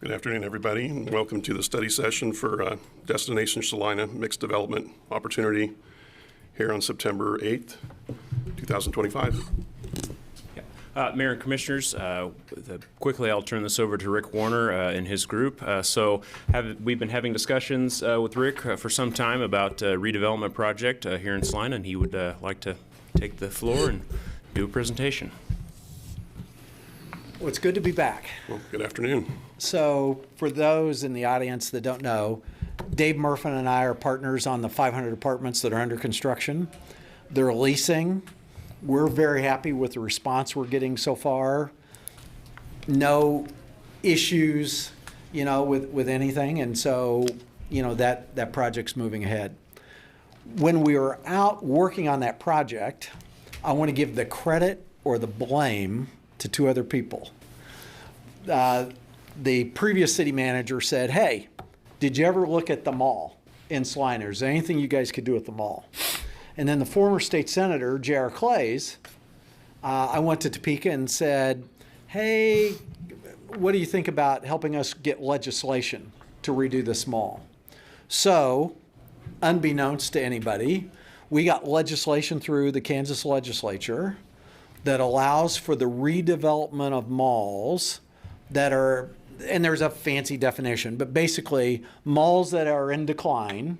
Good afternoon, everybody, and welcome to the study session for Destination Salina Mixed Development Opportunity here on September 8th, 2025. Mayor and Commissioners, quickly I'll turn this over to Rick Warner and his group. We've been having discussions with Rick for some time about a redevelopment project here in Salina, and he would like to take the floor and do a presentation. Well, it's good to be back. Well, good afternoon. So for those in the audience that don't know, Dave Murphin and I are partners on the 500 apartments that are under construction. They're leasing. We're very happy with the response we're getting so far. No issues, with anything. And so, that project's moving ahead. When we were out working on that project, I want to give the credit or the blame to two other people. The previous city manager said, "Hey, did you ever look at the mall in Salina? Is there anything you guys could do at the mall?" And then the former state senator, J.R. Clays, I went to Topeka and said, "Hey, what do you think about helping us get legislation to redo this mall?" So, unbeknownst to anybody, we got legislation through the Kansas legislature that allows for the redevelopment of malls that are, and there's a fancy definition, but basically malls that are in decline,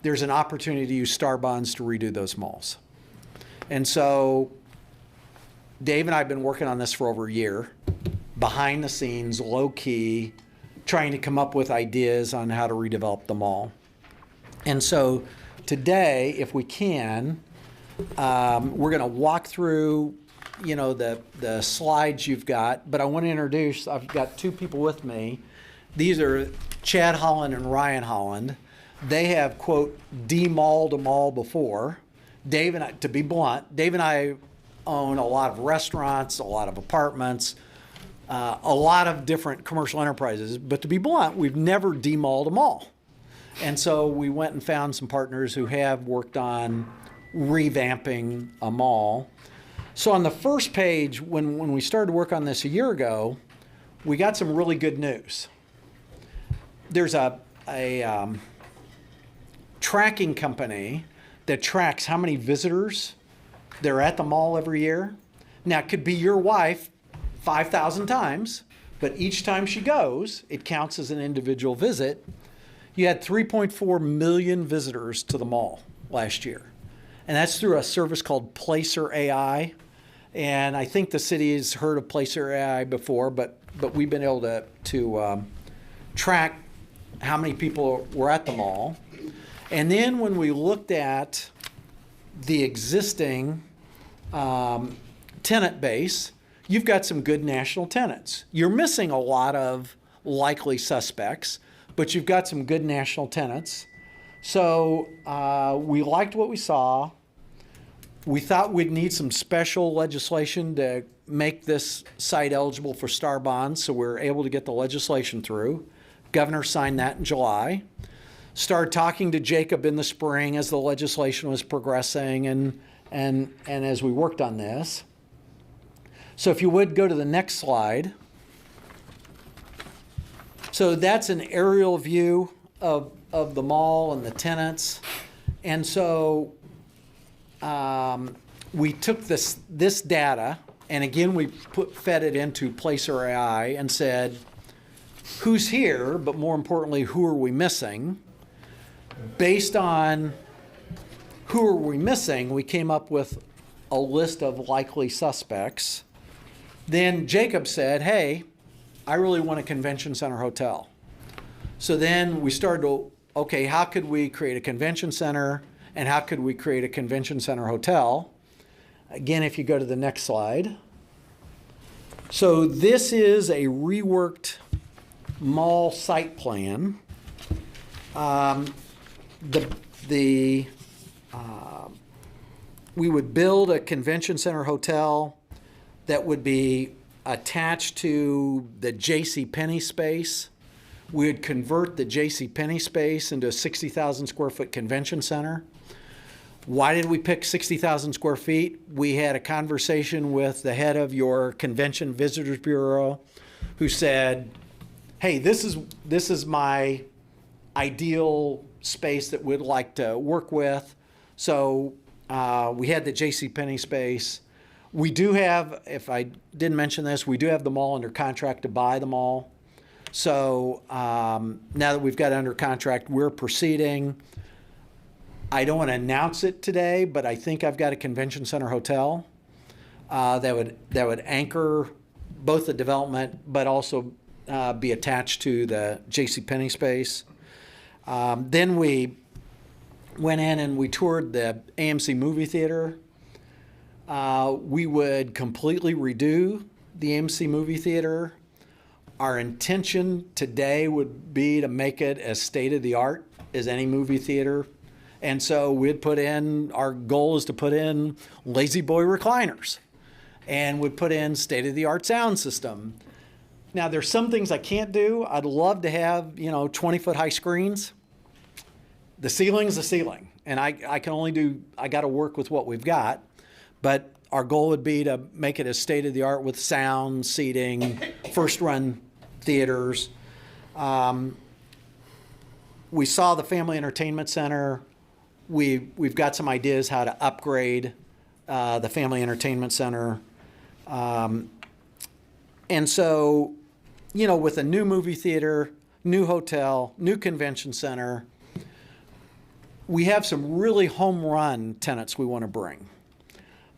there's an opportunity to use STAR bonds to redo those malls. And so Dave and I have been working on this for over a year, behind the scenes, low key, trying to come up with ideas on how to redevelop the mall. And so today, if we can, we're going to walk through the slides you've got, but I want to introduce, I've got two people with me. These are Chad Holland and Ryan Holland. They have, quote, demalled a mall before. Dave and I, to be blunt, Dave and I own a lot of restaurants, a lot of apartments, a lot of different commercial enterprises. But to be blunt, we've never demalled a mall. And so we went and found some partners who have worked on revamping a mall. So on the first page, when we started to work on this a year ago, we got some really good news. There's a tracking company that tracks how many visitors there are at the mall every year. Now, it could be your wife 5,000 times, but each time she goes, it counts as an individual visit. You had 3.4 million visitors to the mall last year. And that's through a service called Placer AI. And I think the city has heard of Placer AI before, but we've been able to track how many people were at the mall. And then when we looked at the existing tenant base, you've got some good national tenants. You're missing a lot of likely suspects, but you've got some good national tenants. So we liked what we saw. We thought we'd need some special legislation to make this site eligible for STAR bonds, so we were able to get the legislation through. Governor signed that in July. Started talking to Jacob in the spring as the legislation was progressing and as we worked on this. So if you would go to the next slide. So that's an aerial view of the mall and the tenants. And so we took this data, and again, we fed it into Placer AI and said, who's here, but more importantly, who are we missing? Based on who are we missing, we came up with a list of likely suspects. Then Jacob said, "Hey, I really want a convention center hotel." So then we started to, okay, how could we create a convention center? And how could we create a convention center hotel? Again, if you go to the next slide. So this is a reworked mall site plan. We would build a convention center hotel that would be attached to the JCPenney space. We would convert the JCPenney space into a 60,000 square foot convention center. Why did we pick 60,000 square feet? We had a conversation with the head of your Convention Visitors Bureau who said, hey, this is my ideal space that we'd like to work with. So we had the JCPenney space. We do have, if I didn't mention this, we do have the mall under contract to buy the mall. So now that we've got it under contract, we're proceeding. I don't want to announce it today, but I think I've got a convention center hotel that would anchor both the development, but also be attached to the JCPenney space. Then we went in and we toured the AMC movie theater. We would completely redo the AMC movie theater. Our intention today would be to make it as state-of-the-art as any movie theater. And so our goal is to put in Lazy Boy recliners, and we'd put in state-of-the-art sound system. Now, there's some things I can't do. I'd love to have, 20-foot high screens. The ceiling's the ceiling, and I got to work with what we've got. But our goal would be to make it as state-of-the-art with sound, seating, first-run theaters. We saw the Family Entertainment Center. We've got some ideas how to upgrade the Family Entertainment Center. And so, with a new movie theater, new hotel, new convention center, we have some really home run tenants we want to bring.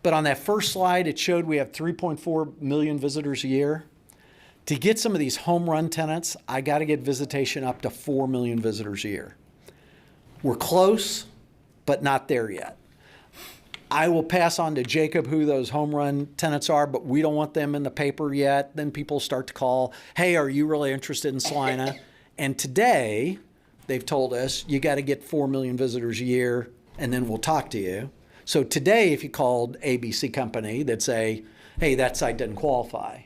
But on that first slide, it showed we have 3.4 million visitors a year. To get some of these home run tenants, I got to get visitation up to 4 million visitors a year. We're close, but not there yet. I will pass on to Jacob who those home run tenants are, but we don't want them in the paper yet. Then people start to call, hey, are you really interested in Salina? And today, they've told us, you got to get 4 million visitors a year, and then we'll talk to you. So today, if you called ABC Company, they'd say, hey, that site doesn't qualify.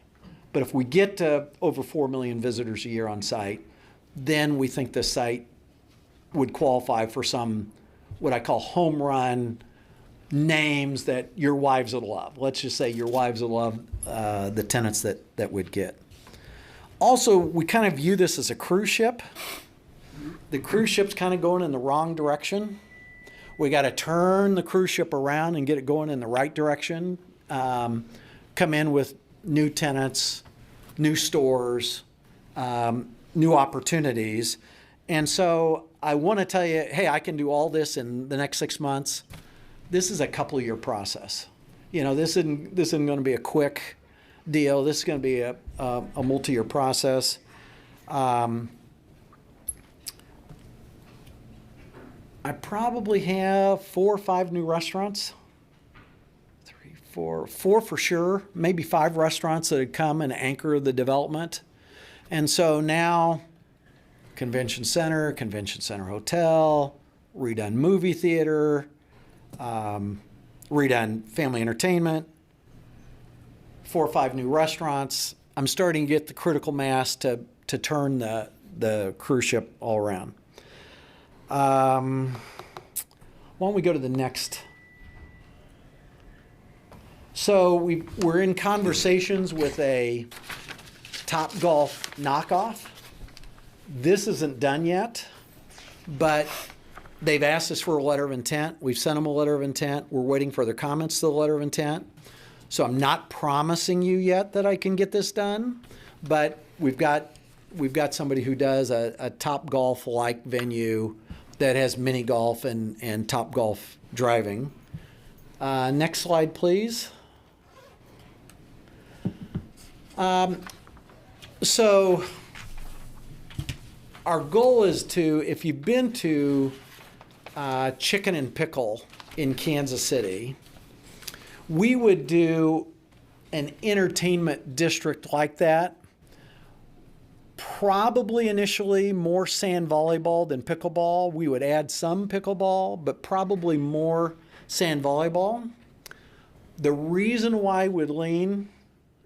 But if we get to over 4 million visitors a year on site, then we think the site would qualify for some, what I call home run names that your wives would love. Let's just say your wives would love the tenants that we'd get. Also, we kind of view this as a cruise ship. The cruise ship's kind of going in the wrong direction. We got to turn the cruise ship around and get it going in the right direction. Come in with new tenants, new stores, new opportunities. And so I want to tell you, hey, I can do all this in the next 6 months. This is a couple-year process. This isn't going to be a quick deal. This is going to be a multi-year process. I probably have 4 or 5 new restaurants. 3, 4 for sure. Maybe 5 restaurants that would come and anchor the development. And so now, convention center hotel, redone movie theater, redone family entertainment, 4 or 5 new restaurants. I'm starting to get the critical mass to turn the cruise ship all around. Why don't we go to the next? So we're in conversations with a Topgolf knockoff. This isn't done yet, but they've asked us for a letter of intent. We've sent them a letter of intent. We're waiting for their comments to the letter of intent. So I'm not promising you yet that I can get this done, but we've got somebody who does a Topgolf-like venue that has mini golf and Topgolf driving. Next slide, please. So our goal is to, if you've been to Chicken and Pickle in Kansas City, we would do an entertainment district like that. Probably initially more sand volleyball than pickleball. We would add some pickleball, but probably more sand volleyball. The reason why we'd lean,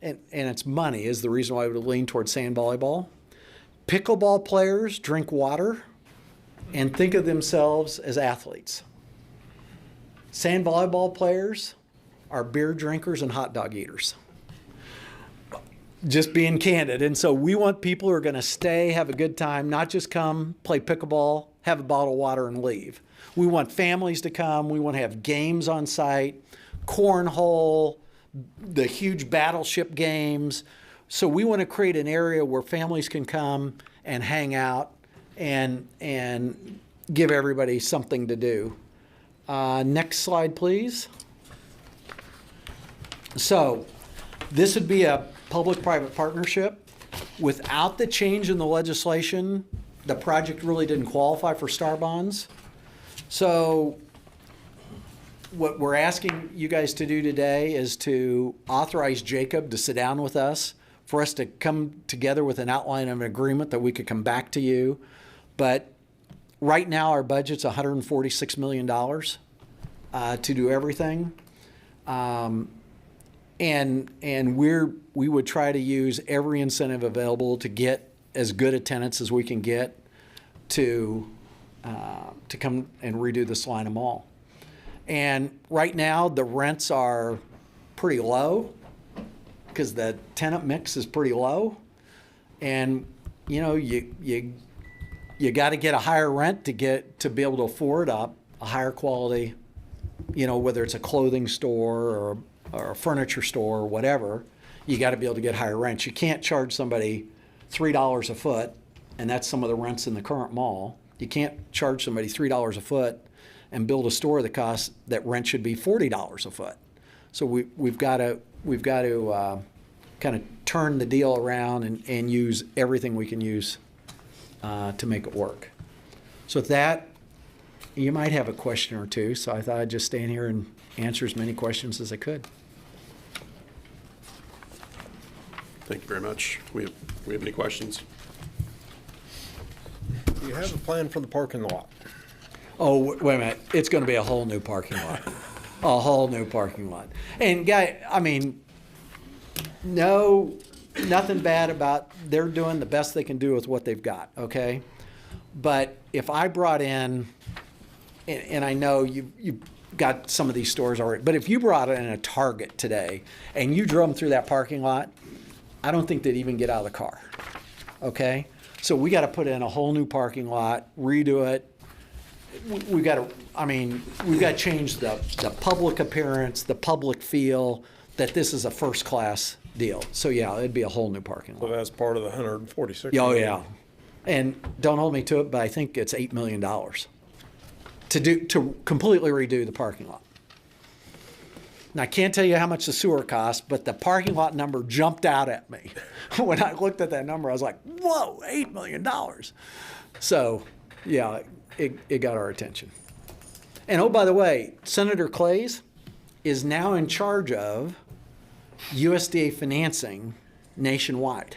and it's money, is the reason why we would lean towards sand volleyball. Pickleball players drink water and think of themselves as athletes. Sand volleyball players are beer drinkers and hot dog eaters. Just being candid. And so we want people who are going to stay, have a good time, not just come, play pickleball, have a bottle of water, and leave. We want families to come. We want to have games on site, cornhole, the huge battleship games. So we want to create an area where families can come and hang out and give everybody something to do. Next slide, please. So this would be a public-private partnership. Without the change in the legislation, the project really didn't qualify for STAR bonds. So what we're asking you guys to do today is to authorize Jacob to sit down with us, for us to come together with an outline of an agreement that we could come back to you. But right now, our budget's $146 million to do everything. And we would try to use every incentive available to get as good a tenants as we can get to come and redo the Salina Mall. And right now, the rents are pretty low because the tenant mix is pretty low. And, you know, you got to get a higher rent to be able to afford a higher quality, you know, whether it's a clothing store or a furniture store or whatever, you got to be able to get higher rents. You can't charge somebody $3 a foot, and that's some of the rents in the current mall. You can't charge somebody $3 a foot and build a store that rent should be $40 a foot. So we've got to kind of turn the deal around and use everything we can use to make it work. So with that, you might have a question or two, so I thought I'd just stand here and answer as many questions as I could. Thank you very much. We have any questions? Do you have a plan for the parking lot? Oh, wait a minute. It's going to be a whole new parking lot. A whole new parking lot. And I mean, nothing bad about, they're doing the best they can do with what they've got, okay? But if I brought in, and I know you've got some of these stores already, but if you brought in a Target today and you drove them through that parking lot, I don't think they'd even get out of the car, okay? So we got to put in a whole new parking lot, redo it. We've got to change the public appearance, the public feel, that this is a first-class deal. So yeah, it'd be a whole new parking So lot. that's part of the 146. Oh yeah, and don't hold me to it, but I think it's $8 million to completely redo the parking lot. Now I can't tell you how much the sewer costs, but the parking lot number jumped out at me when I looked at that number. I was like, "Whoa, $8 million!" So yeah, it got our attention. And oh, by the way, Senator Clays is now in charge of USDA financing nationwide.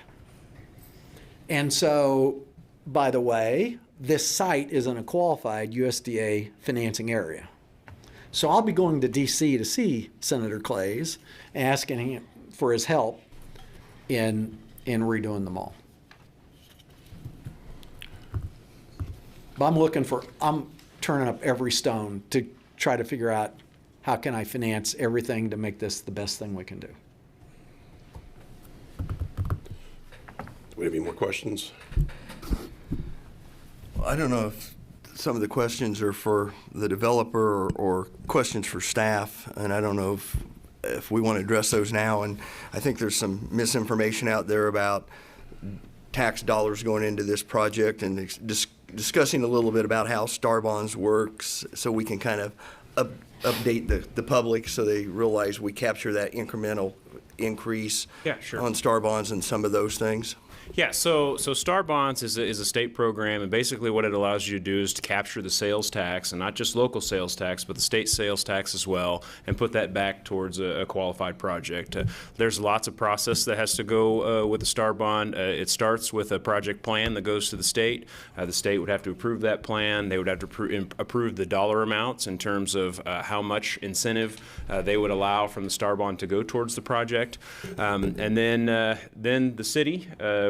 And so, by the way, this site is in a qualified USDA financing area. So I'll be going to DC to see Senator Clays, asking him for his help in redoing the mall. But I'm turning up every stone to try to figure out how can I finance everything to make this the best thing we can do. Do we have any more questions? I don't know if some of the questions are for the developer or questions for staff, and I don't know if we want to address those now. And I think there's some misinformation out there about tax dollars going into this project, and discussing a little bit about how STAR bonds works, so we can kind of update the public so they realize we capture that incremental increase on STAR bonds and some of those things. Yeah, so STAR Bonds is a state program, and basically what it allows you to do is to capture the sales tax, and not just local sales tax, but the state sales tax as well, and put that back towards a qualified project. There's lots of process that has to go with the STAR Bond. It starts with a project plan that goes to the state. The state would have to approve that plan. They would have to approve the dollar amounts in terms of how much incentive they would allow from the STAR Bond to go towards the project. And then the city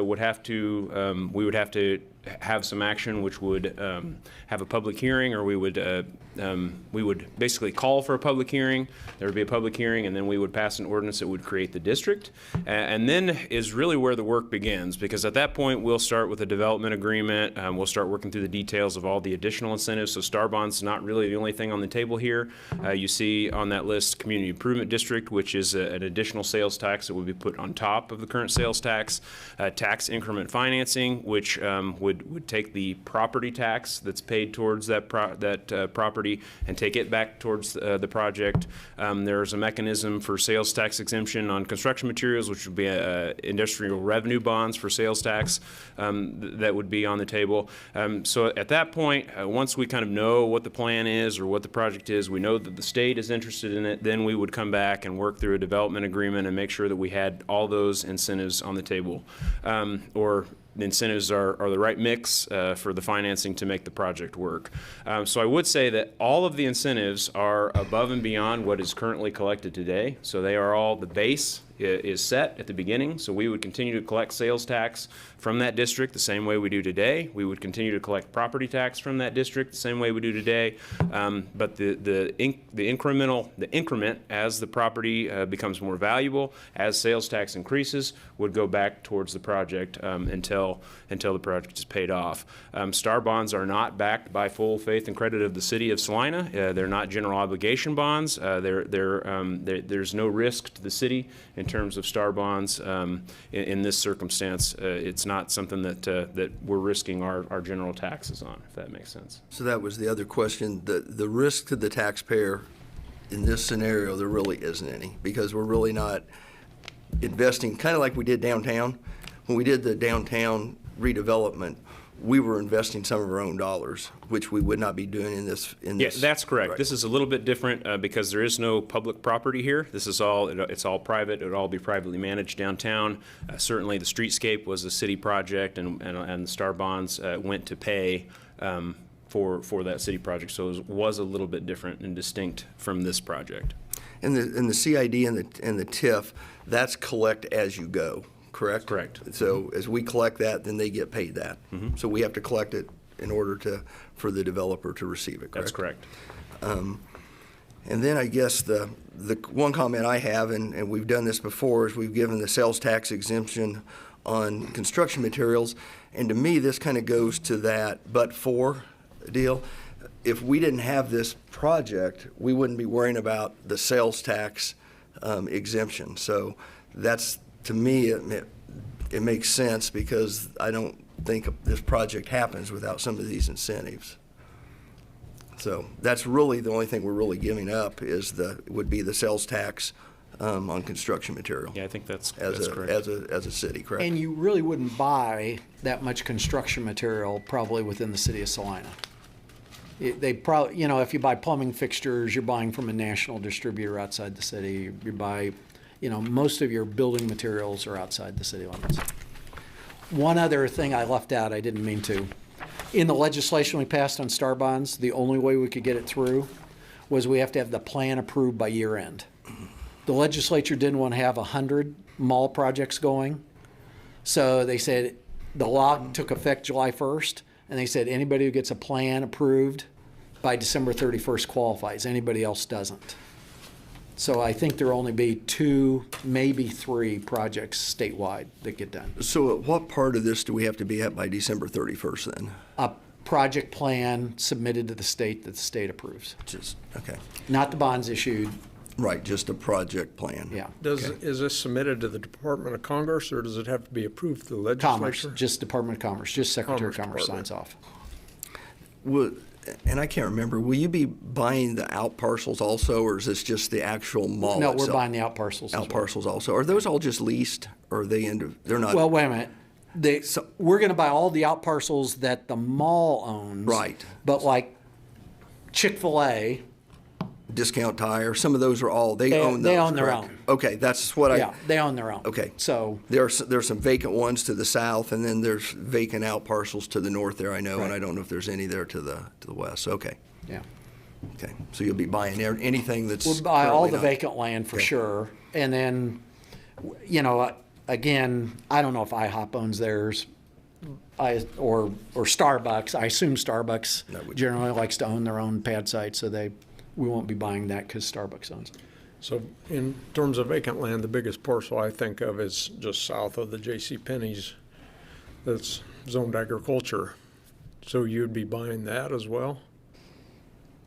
would have to, we would have to have some action, which would have a public hearing, or we would we would basically call for a public hearing. There would be a public hearing, and then we would pass an ordinance that would create the district. And then is really where the work begins, because at that point, we'll start with a development agreement. We'll start working through the details of all the additional incentives. So Star Bond's not really the only thing on the table here. You see on that list, Community Improvement District, which is an additional sales tax that would be put on top of the current sales tax. Tax increment financing, which would take the property tax that's paid towards that property and take it back towards the project. There's a mechanism for sales tax exemption on construction materials, which would be industrial revenue bonds for sales tax that would be on the table. So at that point, once we kind of know what the plan is or what the project is, we know that the state is interested in it, then we would come back and work through a development agreement and make sure that we had all those incentives on the table. Or the incentives are the right mix for the financing to make the project work. So I would say that all of the incentives are above and beyond what is currently collected today. So they are all, the base is set at the beginning. So we would continue to collect sales tax from that district the same way we do today. We would continue to collect property tax from that district the same way we do today. But the increment as the property becomes more valuable, as sales tax increases, would go back towards the project until the project is paid off. Star bonds are not backed by full faith and credit of the city of Salina. They're not general obligation bonds. There's no risk to the city in terms of Star bonds. In this circumstance, it's not something that we're risking our general taxes on, if that makes sense. So that was the other question. The risk to the taxpayer in this scenario, there really isn't any, because we're really not investing, kind of like we did downtown. When we did the downtown redevelopment, we were investing some of our own dollars, which we would not be doing in this. Yeah, that's correct. Right. This is a little bit different because there is no public property here. This is it's all private. It would all be privately managed downtown. Certainly the streetscape was a city project, and the Star bonds went to pay for that city project. So it was a little bit different and distinct from this project. And the CID and the TIF, that's collect as you go. Correct? Correct. So as we collect that, then they get paid that. Mm-hmm. So we have to collect it in order for the developer to receive it, correct? That's correct. And then I guess the one comment I have, and we've done this before, is we've given the sales tax exemption on construction materials. And to me, this kind of goes to that but-for deal. If we didn't have this project, we wouldn't be worrying about the sales tax exemption. So that's, to me, it makes sense, because I don't think this project happens without some of these incentives. So that's really the only thing we're really giving up would be the sales tax on construction material. Yeah, I think that's As correct. a city, correct? And you really wouldn't buy that much construction material probably within the city of Salina. They probably, if you buy plumbing fixtures, you're buying from a national distributor outside the city. You buy, most of your building materials are outside the city limits. One other thing I left out, I didn't mean to. In the legislation we passed on Star bonds, the only way we could get it through was we have to have the plan approved by year end. The legislature didn't want to have 100 mall projects going. So they said, the law took effect July 1st, and they said anybody who gets a plan approved by December 31st qualifies. Anybody else doesn't. So I think there'll only be 2, maybe 3 projects statewide that get done. So at what part of this do we have to be at by December 31st then? A project plan submitted to the state that the state approves. Okay. Not the bonds issued, Right, just a project plan. yeah. Is this submitted to the Department of Commerce, or does it have to be approved through the Commerce, legislature? just Department of Commerce, just Secretary of Commerce Commerce Department. signs off. And I can't remember, will you be buying the out parcels also, or is this just the actual mall No, itself? we're buying the out parcels as Out well. parcels also. Are those all just leased, or are they they're not? Well, wait a minute. We're going to buy all the out parcels that the mall owns. Right. But like Chick-fil-A, Discount Tire, some of those are all, they own those, they own their correct? own. Okay, that's what yeah, they own their own. Okay. So, There's some vacant ones to the south, and then there's vacant out parcels to the north there, I know, and Right. I don't know if there's any there to the west. Okay. yeah. Okay. So you'll be buying anything that's We'll buy all currently the not- vacant land for Okay. sure. And then, again, I don't know if IHOP owns theirs. or Starbucks. I assume Starbucks generally likes to own their own pad site, so we won't be buying that because Starbucks owns it. So in terms of vacant land, the biggest parcel I think of is just south of the J.C. Penney's that's zoned agriculture. So you'd be buying that as well?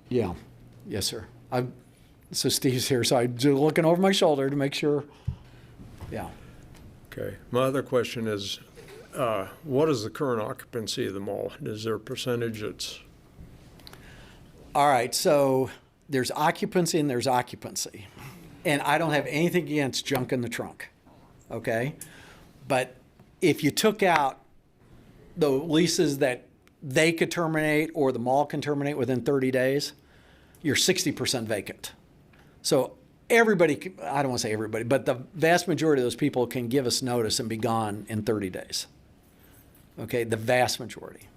Yeah. Yes, sir. So Steve's here, so I'm just looking over my shoulder to make sure. Yeah. Okay. My other question is, what is the current occupancy of the mall? Is there a percentage that's? All right, so there's occupancy and there's occupancy. And I don't have anything against junk in the trunk, okay? But if you took out the leases that they could terminate or the mall can terminate within 30 days, you're 60% vacant. So everybody, I don't want to say everybody, but the vast majority of those people can give us notice and be gone in 30 days. Okay, the vast majority.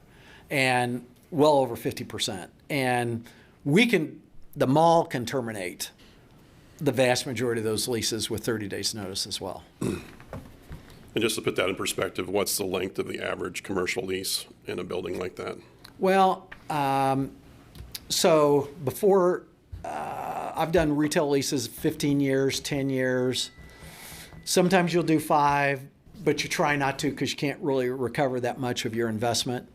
And well over 50%. And the mall can terminate the vast majority of those leases with 30 days notice as well. And just to put that in perspective, what's the length of the average commercial lease in a building like that? Well, so before, I've done retail leases 15 years, 10 years. Sometimes you'll do 5, but you try not to because you can't really recover that much of your investment.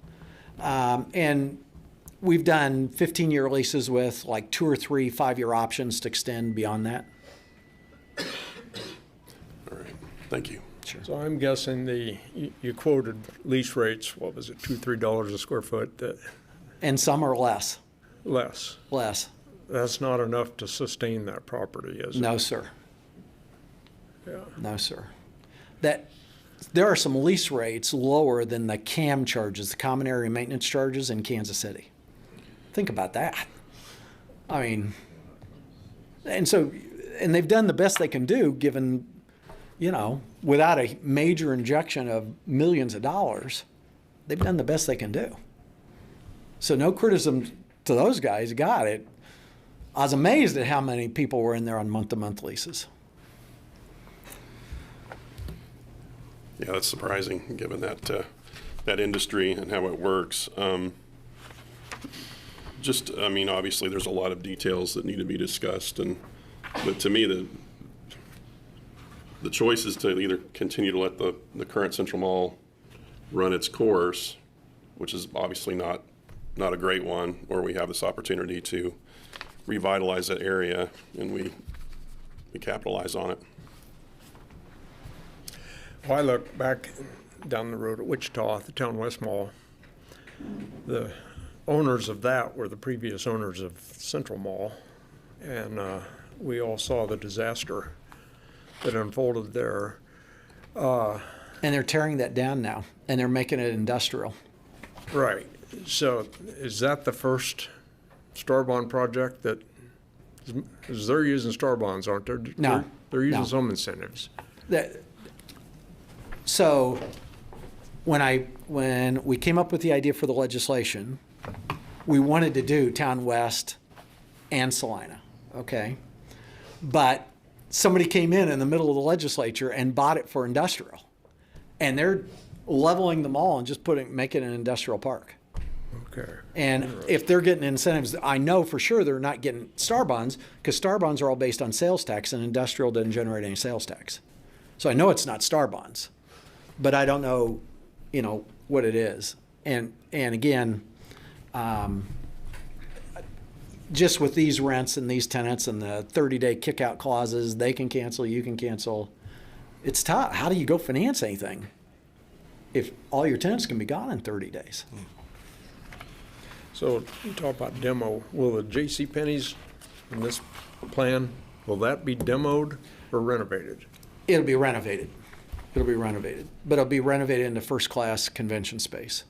And we've done 15-year leases with like 2 or 3 5-year options to extend beyond that. All right, thank you. Sure. So I'm guessing you quoted lease rates, what was it, $2-3 a square foot? And some are less. Less. Less. That's not enough to sustain that property, is it? No, sir. Yeah. No, sir. There are some lease rates lower than the CAM charges, the common area maintenance charges in Kansas City. Think about that. I mean, and they've done the best they can do given, without a major injection of millions of dollars, they've done the best they can do. So no criticism to those guys, got it. I was amazed at how many people were in there on month-to-month leases. Yeah, that's surprising, given that industry and how it works. Obviously, there's a lot of details that need to be discussed, but to me, the choice is to either continue to let the current Central Mall run its course, which is obviously not a great one, or we have this opportunity to revitalize that area and we capitalize on it. Well, I look back down the road at Wichita, the Town West Mall. The owners of that were the previous owners of Central Mall, and we all saw the disaster that unfolded there. And they're tearing that down now, and they're making it industrial. Right. So is that the first Star Bond project that, is they're using Star Bonds, aren't they? No. They're using No. some incentives. So when we came up with the idea for the legislation, we wanted to do Town West and Salina, okay? But somebody came in the middle of the legislature and bought it for industrial. And they're leveling them all and just making it an industrial park. Okay. And if they're getting incentives, I know for sure they're not getting Star Bonds, because Star Bonds are all based on sales tax, and industrial doesn't generate any sales tax. So I know it's not Star Bonds, but I don't know, what it is. And again, just with these rents and these tenants and the 30-day kick-out clauses, they can cancel, you can cancel. It's tough. How do you go finance anything if all your tenants can be gone in 30 days? So you talk about demo. Will the J.C. Penney's in this plan, will that be demoed or renovated? It'll be renovated. But it'll be renovated into first-class convention space.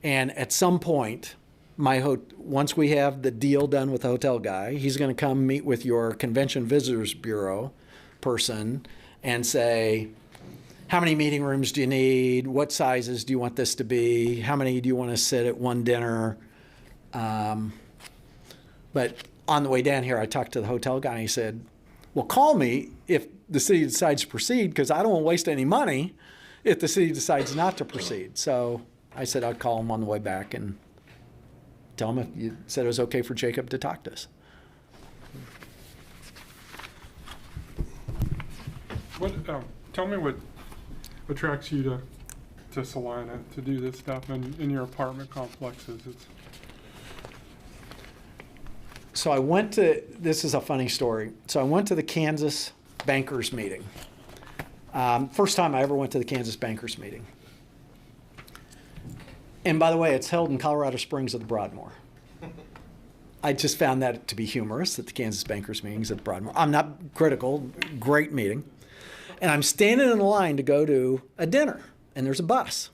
And at some point, once we have the deal done with the hotel guy, he's going to come meet with your Convention Visitors Bureau person and say, how many meeting rooms do you need? What sizes do you want this to be? How many do you want to sit at one dinner? But on the way down here, I talked to the hotel guy and he said, well, call me if the city decides to proceed, because I don't want to waste any money if the city decides not to proceed. So I said I'd call him on the way back and tell him if you said it was okay for Jacob to talk to us. Tell me what attracts you to Salina to do this stuff in your apartment complexes. So I went to, this is a funny story. So I went to the Kansas bankers meeting. First time I ever went to the Kansas bankers meeting. And by the way, it's held in Colorado Springs at the Broadmoor. I just found that to be humorous that the Kansas bankers meeting's at the Broadmoor. I'm not critical, great meeting. And I'm standing in line to go to a dinner, and there's a bus.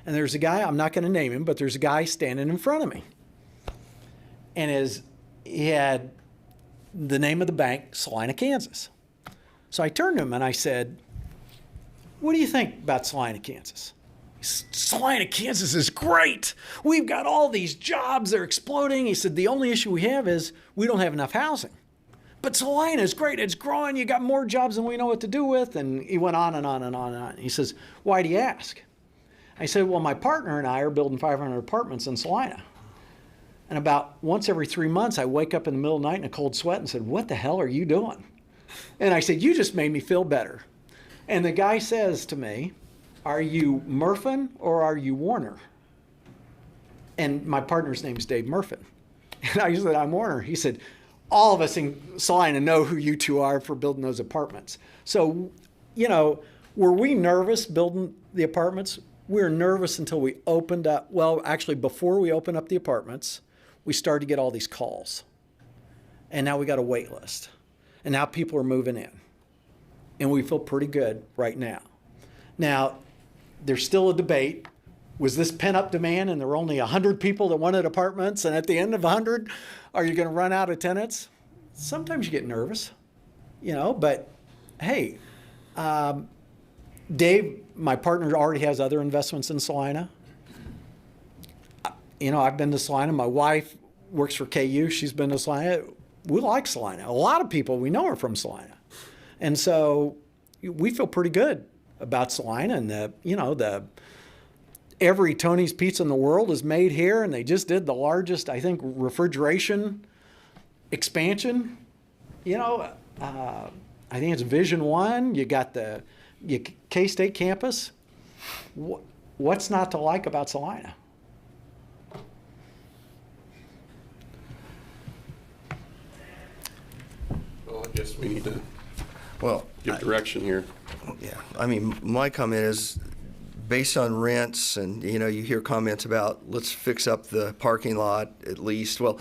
And there's a guy, I'm not going to name him, but there's a guy standing in front of me. And he had the name of the bank, Salina, Kansas. So I turned to him and I said, "What do you think about Salina, Kansas?" He said, "Salina, Kansas is great. We've got all these jobs, they're exploding." He said, "The only issue we have is we don't have enough housing. But Salina is great, it's growing, you got more jobs than we know what to do with." And he went on and on and on and on. He says, "Why do you ask?" I said, "Well, my partner and I are building 500 apartments in Salina. And about once every 3 months, I wake up in the middle of the night in a cold sweat and said, 'What the hell are you doing?' And I said, 'You just made me feel better.' And the guy says to me, 'Are you Murphin or are you Warner?' And my partner's name is Dave Murphin. And I said, 'I'm Warner.' He said, 'All of us in Salina know who you two are for building those apartments.' So, were we nervous building the apartments? We were nervous until we opened up. Well, actually, before we opened up the apartments, we started to get all these calls. And now we got a wait list. And now people are moving in. And we feel pretty good right now. Now, there's still a debate. Was this pent-up demand and there were only 100 people that wanted apartments, and at the end of 100, are you going to run out of tenants? Sometimes you get nervous, but hey, Dave, my partner, already has other investments in Salina. I've been to Salina. My wife works for KU. She's been to Salina. We like Salina. A lot of people we know are from Salina. And so we feel pretty good about Salina, and every Tony's Pizza in the world is made here, and they just did the largest, I think, refrigeration expansion. I think it's Vision 1. You got the K-State campus. What's not to like about Salina? Well, I guess we need to Well, give direction here. yeah, I mean, my comment is, based on rents, and, you hear comments about, let's fix up the parking lot at least. Well,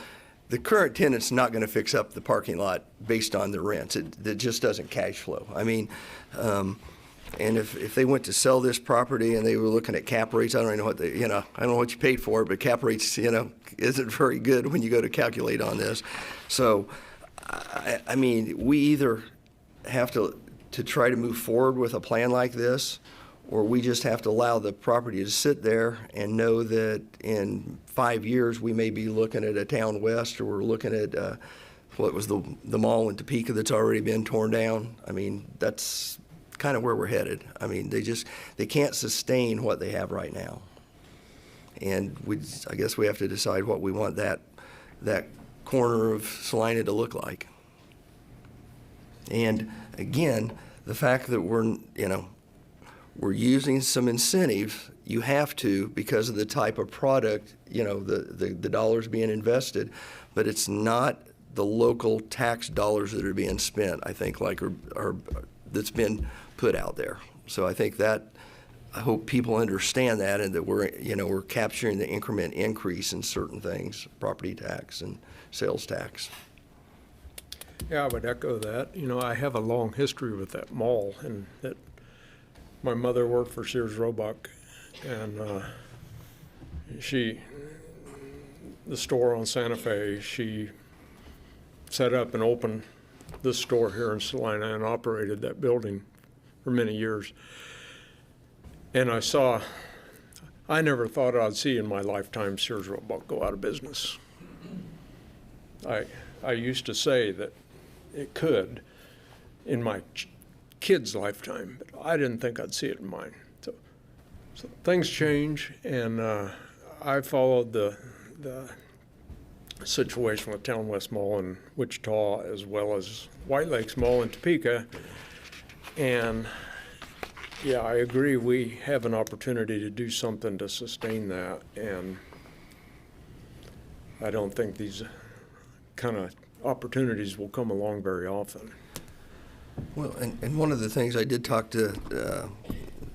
the current tenant's not going to fix up the parking lot based on the rents. It just doesn't cash flow. I mean, and if they went to sell this property and they were looking at cap rates, I don't know what I don't know what you paid for it, but cap rates, isn't very good when you go to calculate on this. So, I mean, we either have to try to move forward with a plan like this, or we just have to allow the property to sit there and know that in 5 years we may be looking at a Town West, or we're looking at what was the mall in Topeka that's already been torn down. I mean, that's kind of where we're headed. I mean, they can't sustain what they have right now, and I guess we have to decide what we want that corner of Salina to look like. And again, the fact that we're using some incentive, you have to, because of the type of product, the dollars being invested, but it's not the local tax dollars that are being spent, I think, are that's been put out there. So I think that, I hope people understand that, and that we're capturing the increment increase in certain things, property tax and sales tax. Yeah, I would echo that. I have a long history with that mall, and that my mother worked for Sears Roebuck, and the store on Santa Fe, she set up and opened this store here in Salina and operated that building for many years. And I never thought I'd see in my lifetime Sears Roebuck go out of business. I used to say that it could in my kid's lifetime, but I didn't think I'd see it in mine. So So things change, and I followed the situation with Town West Mall in Wichita as well as White Lakes Mall in Topeka. And yeah, I agree, we have an opportunity to do something to sustain that, and I don't think these kind of opportunities will come along very often. Well, and one of the things I did talk to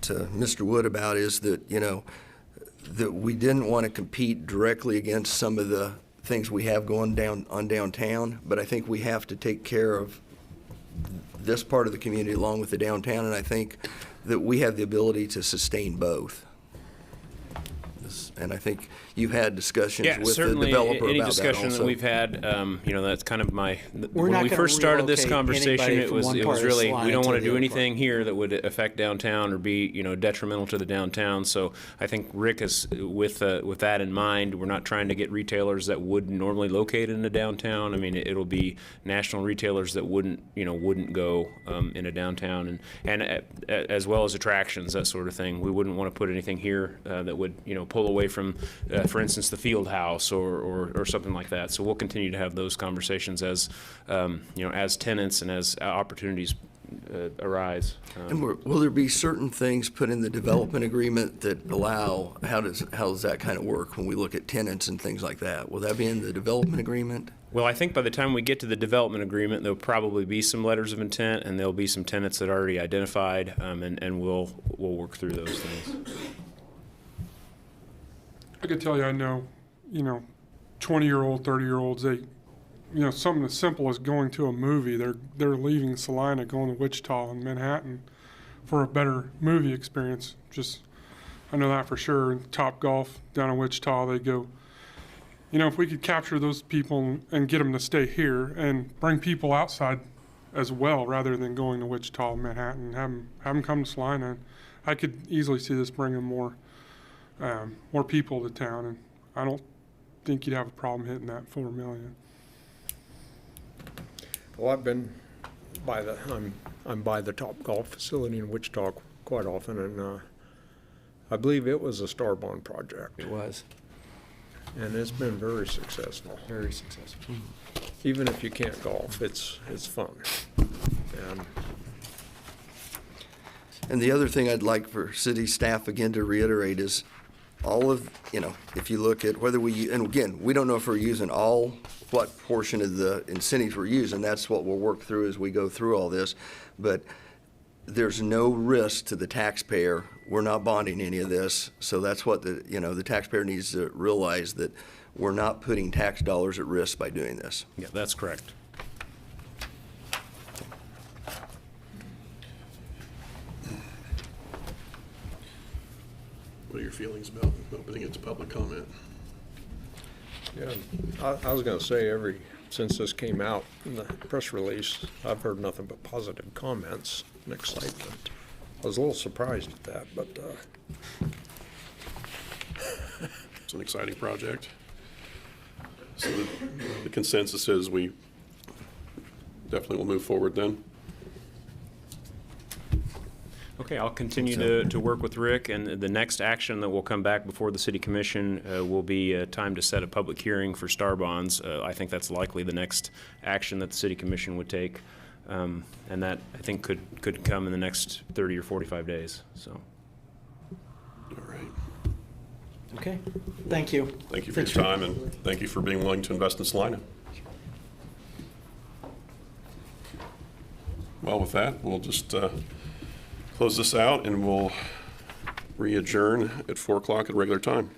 Mr. Wood about is that, you know, that we didn't want to compete directly against some of the things we have going down on downtown, but I think we have to take care of this part of the community along with the downtown, and I think that we have the ability to sustain both. And I think you've had discussions Yeah, with the certainly. developer Any about that discussion that also. we've had, you know, that's kind of my. We're When not we gonna first started this relocate conversation, anybody it from was one it part was of really Salina we don't to want to the do other anything part. here that would affect downtown or be, you know, detrimental to the downtown. So I think Rick is with that in mind. We're not trying to get retailers that would normally locate in the downtown. I mean, it'll be national retailers that wouldn't go in a downtown, and as well as attractions, that sort of thing. We wouldn't want to put anything here that would, you know, pull away from, for instance, the field house or something like that. So we'll continue to have those conversations as, you know, as tenants and as opportunities arise. And will there be certain things put in the development agreement that allow, how does that kind of work when we look at tenants and things like that? Will that be in the development agreement? Well, I think by the time we get to the development agreement, there'll probably be some letters of intent, and there'll be some tenants that are already identified, and we'll work through those things. I could tell you, I know, 20-year-old, 30-year-olds, they, something as simple as going to a movie, they're leaving Salina, going to Wichita and Manhattan for a better movie experience. I know that for sure. And Top Golf down in Wichita, they go, if we could capture those people and get them to stay here and bring people outside as well, rather than going to Wichita and Manhattan, have them come to Salina, I could easily see this bringing more people to town, and I don't think you'd have a problem hitting that 4 million. Well, I've been by I'm by the Top Golf facility in Wichita quite often, and I believe it was a Starbond project, It was and it's been very successful. very successful. Even if you can't golf, it's fun. And the other thing I'd like for city staff again to reiterate is all of, if you look at whether and again, we don't know if we're using what portion of the incentives we're using. That's what we'll work through as we go through all this. But there's no risk to the taxpayer. We're not bonding any of this. So that's what the taxpayer needs to realize, that we're not putting tax dollars at risk by doing this. Yeah, that's correct. What are your feelings about opening it to public comment? Yeah, I was going to say, since this came out in the press release, I've heard nothing but positive comments and excitement. I was a little surprised at that, but It's an exciting project. So the consensus is we definitely will move forward then. Okay, I'll continue to work with Rick, and the next action that will come back before the City Commission will be time to set a public hearing for star bonds. I think that's likely the next action that the City Commission would take, and that, I think, could come in the next 30 or 45 days. So. All right. Okay, thank you. Thank you for your time, and thank you for being willing to invest in Salina. Well, with that, we'll just close this out, and we'll re-adjourn at 4 o'clock at regular time.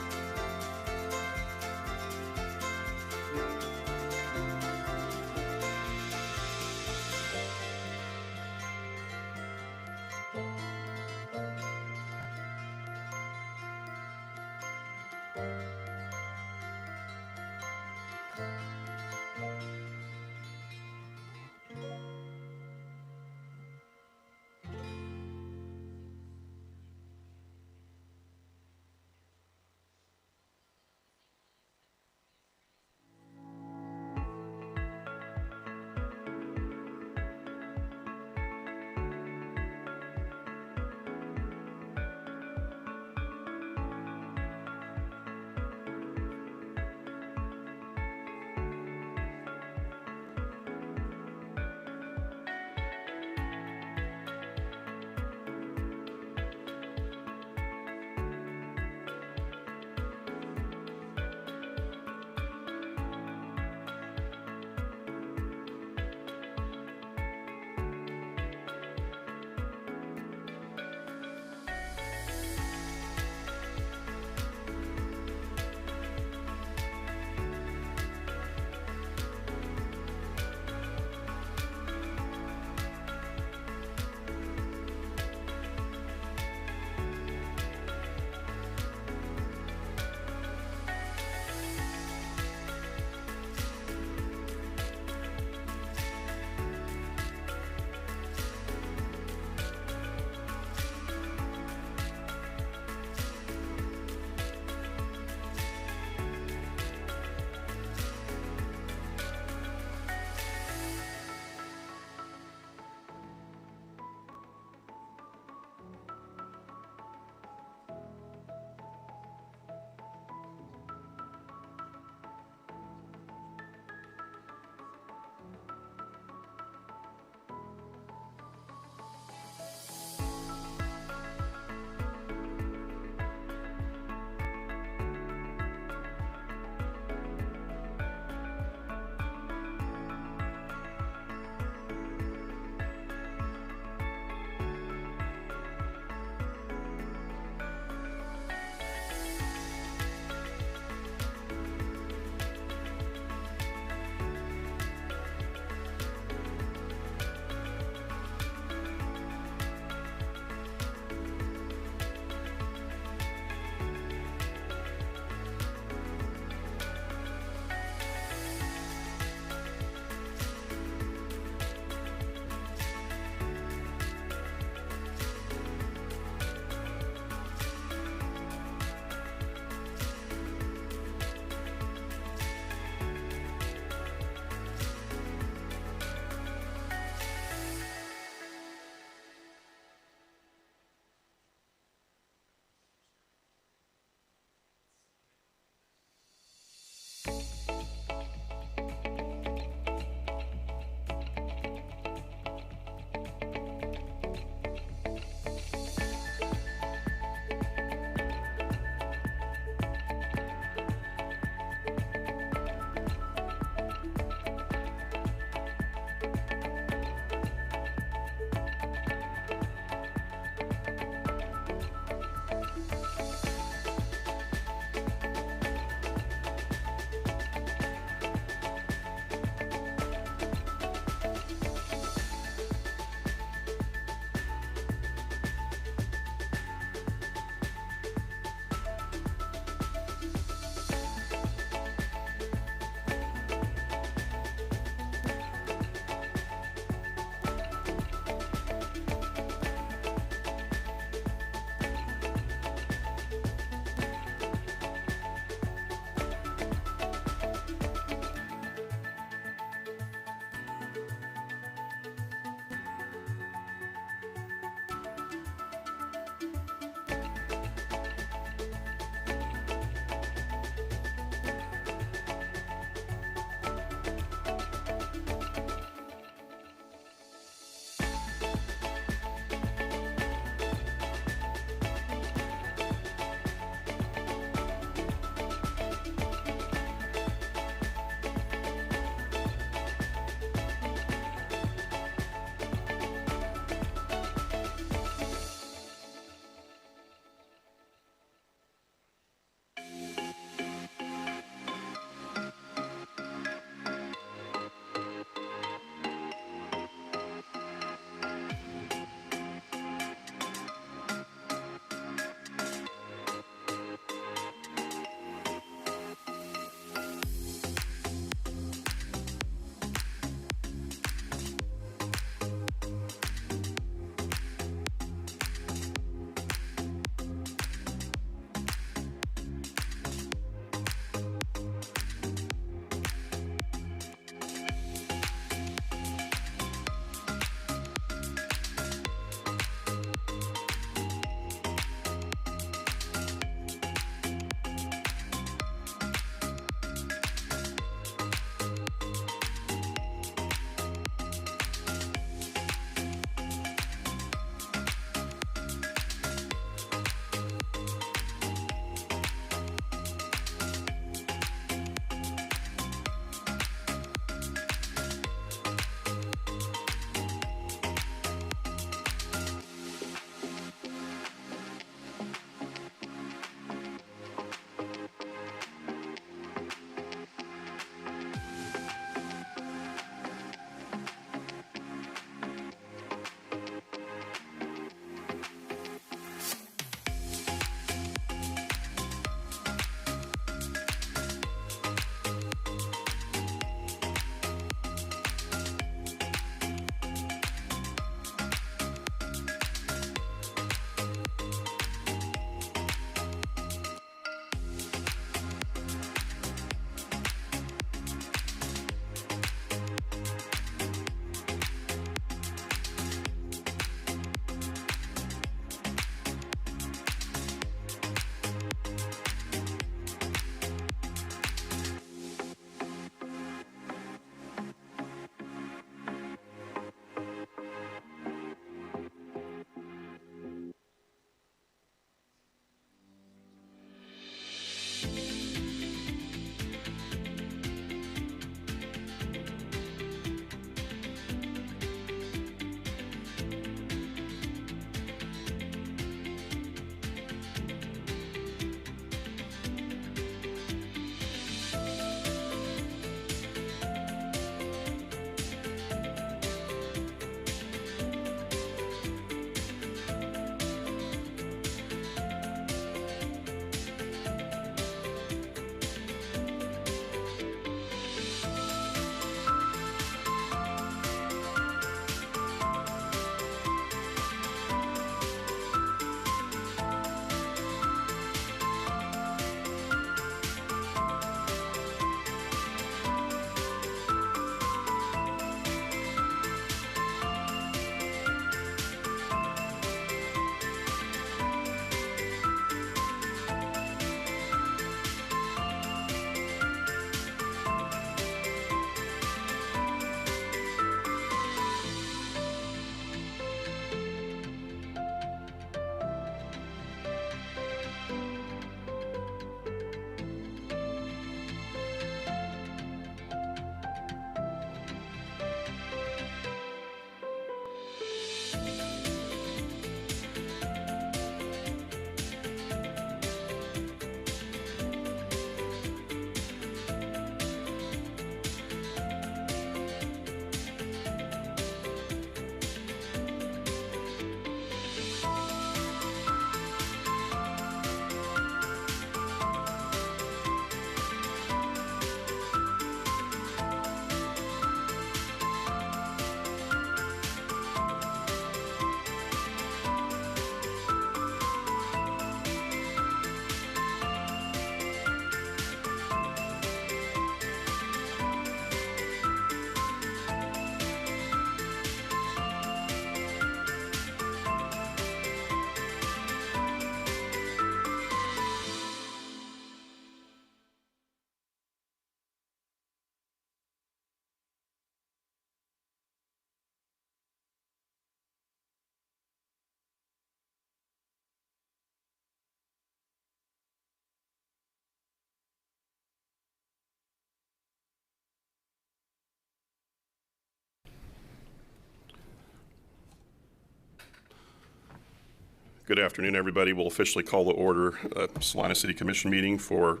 Good afternoon, everybody. We'll officially call to order Salina City Commission meeting for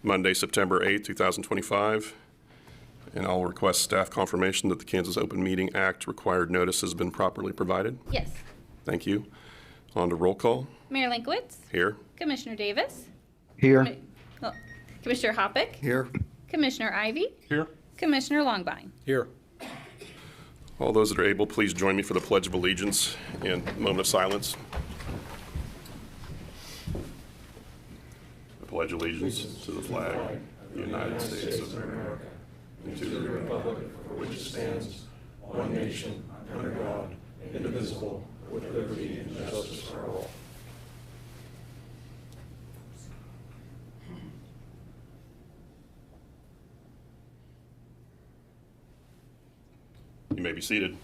Monday, September 8th, 2025. And I'll request staff confirmation that the Kansas Open Meeting Act required notice has been properly provided. Yes. Thank you. On to roll call. Mayor Linkowitz, Here. Commissioner Davis, Here. Commissioner Hoppick, Here. Commissioner Ivy, Here. Commissioner Longbine. Here. All those that are able, please join me for the Pledge of Allegiance and a moment of silence. I pledge allegiance to the flag of the United States of America and to the republic for which it stands, one nation, under God, indivisible, with liberty and justice for all. You may be seated.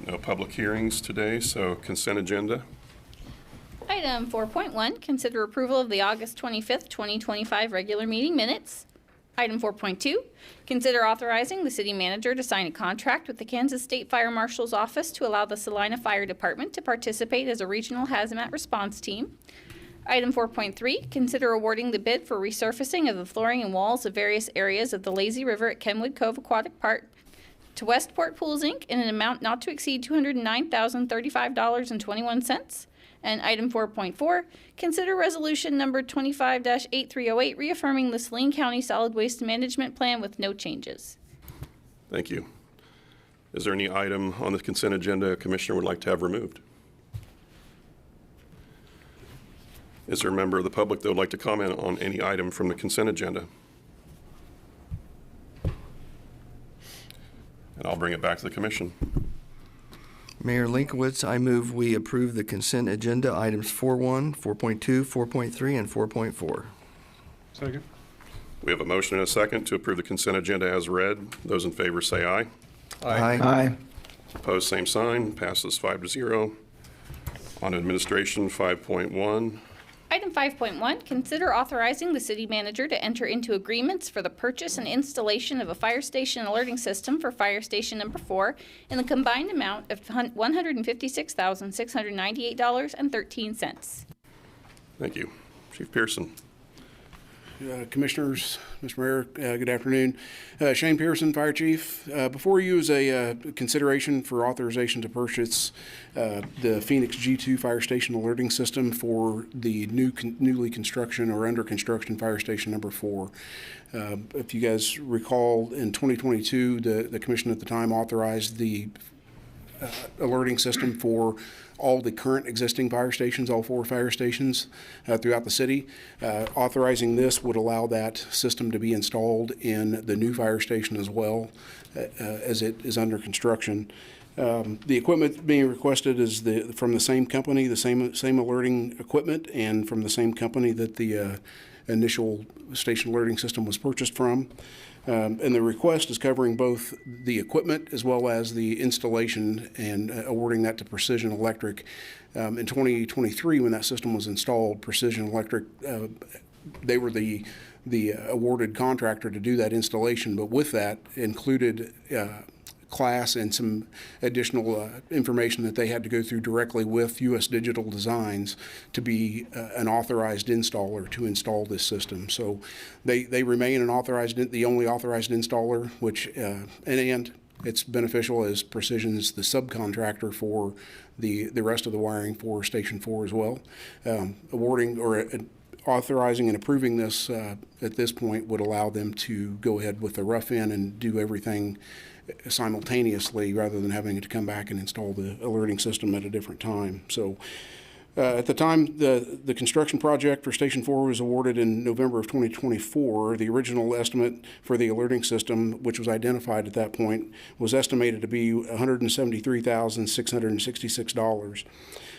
No public hearings today, so consent agenda. Item 4.1, consider approval of the August 25th, 2025 regular meeting minutes. Item 4.2, consider authorizing the city manager to sign a contract with the Kansas State Fire Marshal's Office to allow the Salina Fire Department to participate as a regional hazmat response team. Item 4.3, consider awarding the bid for resurfacing of the flooring and walls of various areas of the Lazy River at Kenwood Cove Aquatic Park to Westport Pools, Inc. in an amount not to exceed $209,035.21. And item 4.4, consider resolution number 25-8308 reaffirming the Saline County Solid Waste Management Plan with no changes. Thank you. Is there any item on the consent agenda a commissioner would like to have removed? Is there a member of the public that would like to comment on any item from the consent agenda? And I'll bring it back to the commission. Mayor Linkowitz, I move we approve the consent agenda items 4.1, 4.2, 4.3, and 4.4. Second. We have a motion and a second to approve the consent agenda as read. Those in favor say aye. Aye. Opposed, same sign. Passes 5-0. On administration, 5.1. Item 5.1, consider authorizing the city manager to enter into agreements for the purchase and installation of a fire station alerting system for fire station number 4 in the combined amount of $156,698.13. Thank you. Chief Pearson. Commissioners, Mr. Mayor, good afternoon. Shane Pearson, Fire Chief. Before you is a consideration for authorization to purchase the Phoenix G2 Fire Station Alerting System for the newly construction or under construction Fire Station number 4. If you guys recall, in 2022, the Commission at the time authorized the alerting system for all the current existing fire stations, all 4 fire stations throughout the city. Authorizing this would allow that system to be installed in the new fire station as well as it is under construction. The equipment being requested is from the same company, the same alerting equipment, and from the same company that the initial station alerting system was purchased from. And the request is covering both the equipment as well as the installation and awarding that to Precision Electric. In 2023, when that system was installed, Precision Electric, they were the awarded contractor to do that installation, but with that included class and some additional information that they had to go through directly with U.S. Digital Designs to be an authorized installer to install this system. So they remain the only authorized installer, which and it's beneficial as Precision's the subcontractor for the rest of the wiring for Station 4 as well. Awarding or authorizing and approving this at this point would allow them to go ahead with the rough-in and do everything simultaneously rather than having to come back and install the alerting system at a different time. So at the time the construction project for Station 4 was awarded in November of 2024, the original estimate for the alerting system, which was identified at that point, was estimated to be $173,666.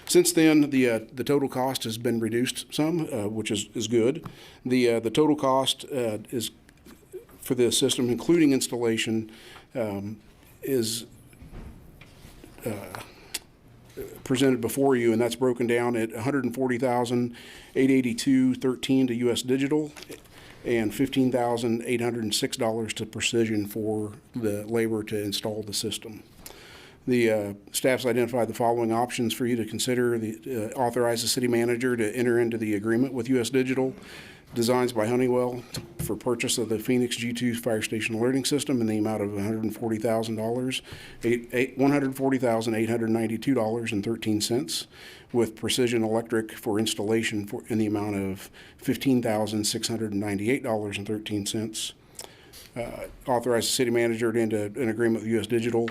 Since then, the total cost has been reduced some, which is good. The total cost is for the system, including installation, is presented before you, and that's broken down at $140,882.13 to U.S. Digital, and $15,806 to Precision for the labor to install the system. The staff's identified the following options for you to consider. Authorize the city manager to enter into the agreement with U.S. Digital Designs by Honeywell for purchase of the Phoenix G2 fire station alerting system in the amount of $140,000, $140,892.13, with Precision Electric for installation in the amount of $15,698.13. Authorize the city manager to enter an agreement with U.S. Digital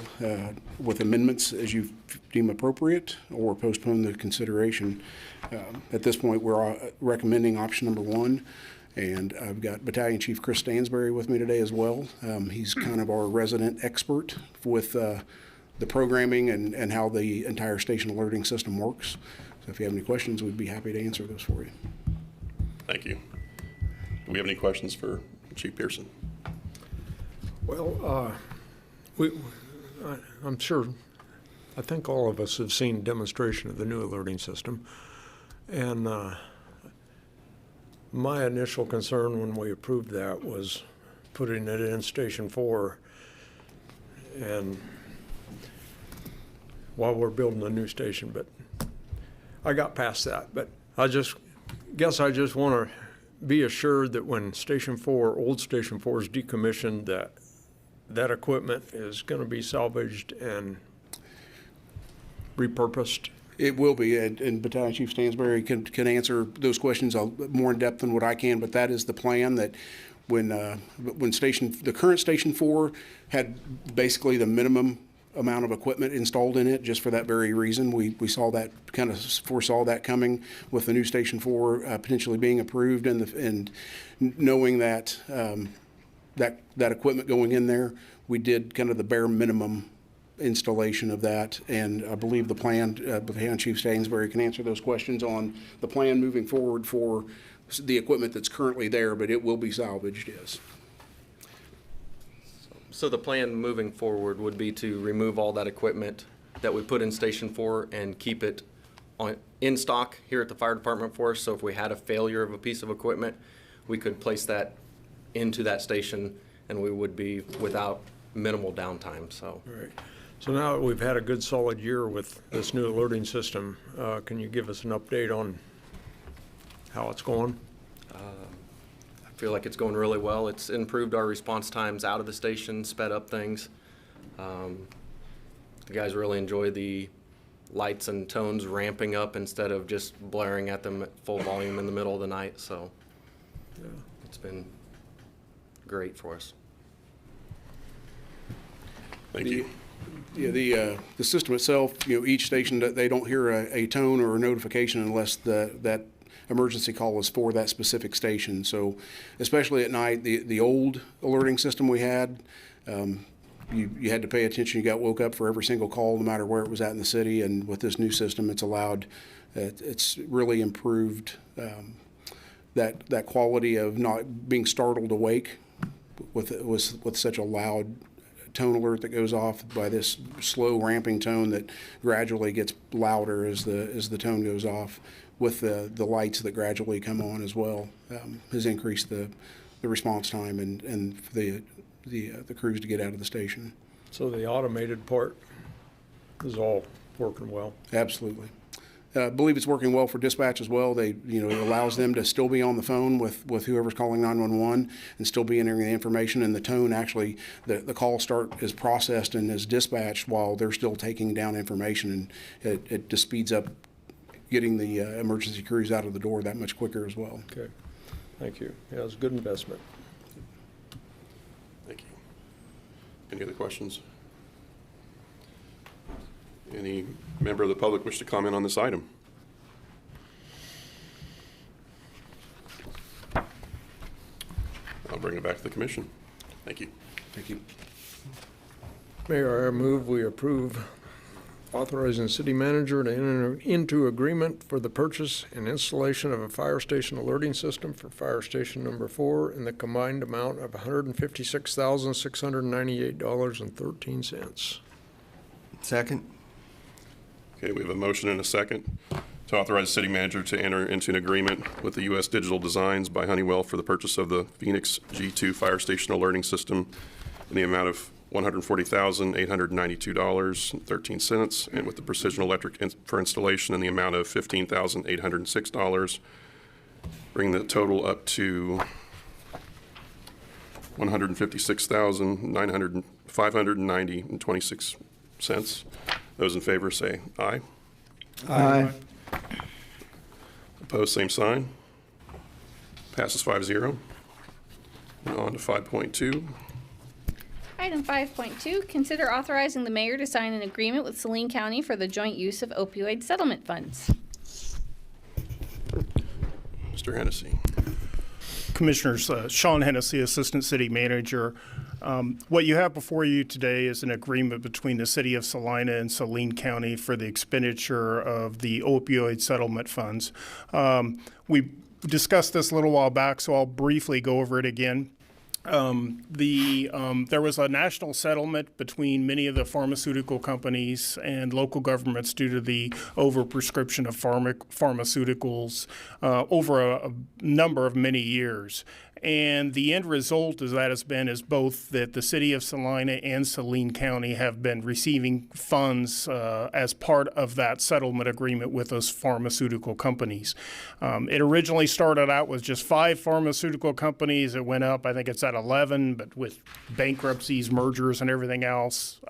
with amendments as you deem appropriate, or postpone the consideration. At this point, we're recommending option number 1, and I've got Battalion Chief Chris Stansberry with me today as well. He's kind of our resident expert with the programming and how the entire station alerting system works. So if you have any questions, we'd be happy to answer those for you. Thank you. Do we have any questions for Chief Pearson? Well, I'm sure, I think all of us have seen demonstration of the new alerting system. And my initial concern when we approved that was putting it in Station 4, and while we're building a new station, but I got past that. But I just want to be assured that when Station 4, old Station 4 is decommissioned, that equipment is going to be salvaged and repurposed. It will be, and Battalion Chief Stansberry can answer those questions more in depth than what I can, but that is the plan, that when the current Station 4 had basically the minimum amount of equipment installed in it, just for that very reason. We saw that, kind of foresaw that coming with the new Station 4 potentially being approved, and knowing that that equipment going in there, we did kind of the bare minimum installation of that. And I believe the plan, Battalion Chief Stansberry can answer those questions on the plan moving forward for the equipment that's currently there, but it will be salvaged, yes. So the plan moving forward would be to remove all that equipment that we put in Station 4 and keep it in stock here at the fire department for us. So if we had a failure of a piece of equipment, we could place that into that station and we would be without minimal downtime. So. All right. So now that we've had a good solid year with this new alerting system, can you give us an update on how it's going? I feel like it's going really well. It's improved our response times out of the station, sped up things. The guys really enjoy the lights and tones ramping up instead of just blaring at them at full volume in the middle of the night. So yeah, it's been great for us. Thank you. Yeah, the system itself, each station, they don't hear a tone or a notification unless that emergency call is for that specific station. So especially at night, the old alerting system we had, you had to pay attention. You got woke up for every single call, no matter where it was at in the city. And with this new system, it's really improved that quality of not being startled awake with such a loud tone alert that goes off by this slow ramping tone that gradually gets louder as the tone goes off, with the lights that gradually come on as well, has increased the response time and the crews to get out of the station. So the automated part is all working well? Absolutely. I believe it's working well for dispatch as well. It allows them to still be on the phone with whoever's calling 911 and still be entering the information, and the tone actually, the call is processed and is dispatched while they're still taking down information, and it just speeds up getting the emergency crews out of the door that much quicker as well. Okay, thank you. Yeah, it's a good investment. Thank you. Any other questions? Any member of the public wish to comment on this item? I'll bring it back to the commission. Thank you. Thank you. Mayor, I move we approve authorizing the city manager to enter into agreement for the purchase and installation of a fire station alerting system for fire station number 4 in the combined amount of $156,698.13. Second? Okay, we have a motion and a second To authorize the city manager to enter into an agreement with the U.S. Digital Designs by Honeywell for the purchase of the Phoenix G2 Fire Station Alerting System in the amount of $140,892.13, and with the Precision Electric for installation in the amount of $15,806, bringing the total up to $156,590.26. Those in favor say aye. Aye. Opposed, same sign. Passes 5-0. And on to 5.2. Item 5.2, consider authorizing the mayor to sign an agreement with Saline County for the joint use of opioid settlement funds. Mr. Hennessy. Commissioners, Sean Hennessy, Assistant City Manager. What you have before you today is an agreement between the City of Salina and Saline County for the expenditure of the opioid settlement funds. We discussed this a little while back, so I'll briefly go over it again. There was a national settlement between many of the pharmaceutical companies and local governments due to the overprescription of pharmaceuticals over a number of many years. And the end result is both that the City of Salina and Saline County have been receiving funds as part of that settlement agreement with those pharmaceutical companies. It originally started out with just 5 pharmaceutical companies. It went up, I think it's at 11, but with bankruptcies, mergers, and everything else,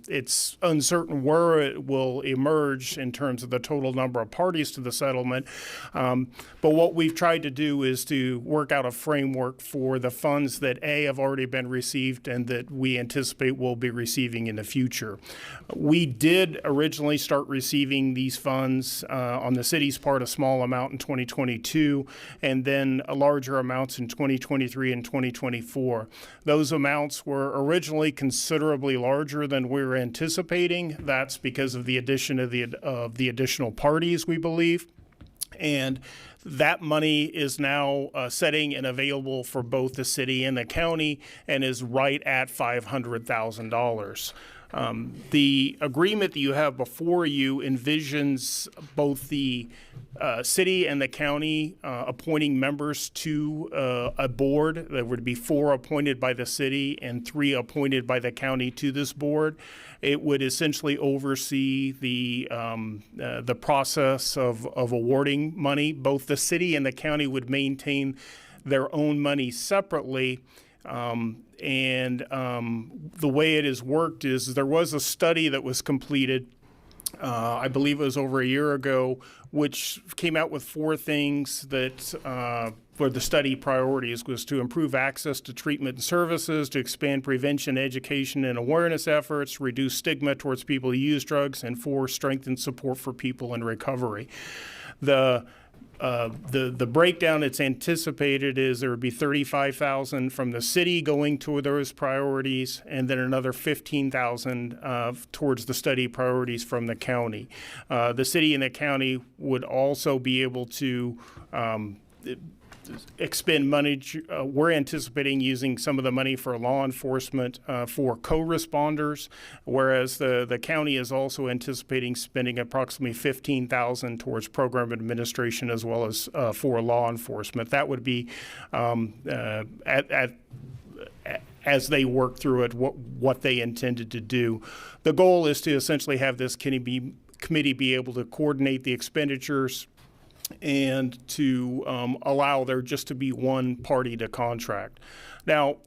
it's uncertain where it will emerge in terms of the total number of parties to the settlement. But what we've tried to do is to work out a framework for the funds that have already been received and that we anticipate will be receiving in the future. We did originally start receiving these funds on the city's part, a small amount in 2022, and then larger amounts in 2023 and 2024. Those amounts were originally considerably larger than we were anticipating. That's because of the addition of the additional parties, we believe. And that money is now setting and available for both the city and the county and is right at $500,000. The agreement that you have before you envisions both the city and the county appointing members to a board. There would be 4 appointed by the city and 3 appointed by the county to this board. It would essentially oversee the process of awarding money. Both the city and the county would maintain their own money separately. The way it has worked is there was a study that was completed, I believe it was over a year ago, which came out with 4 things that for the study priorities was to improve access to treatment and services, to expand prevention, education, and awareness efforts, reduce stigma towards people who use drugs, and 4, strengthen support for people in recovery. The breakdown that's anticipated is there would be $35,000 from the city going to those priorities, and then another $15,000 towards the study priorities from the county. The city and the county would also be able to expend money. We're anticipating using some of the money for law enforcement for co-responders, whereas the county is also anticipating spending approximately $15,000 towards program administration as well as for law enforcement. That would be as they work through it, what they intended to do. The goal is to essentially have this committee be able to coordinate the expenditures and to allow there just to be one party to contract. Now,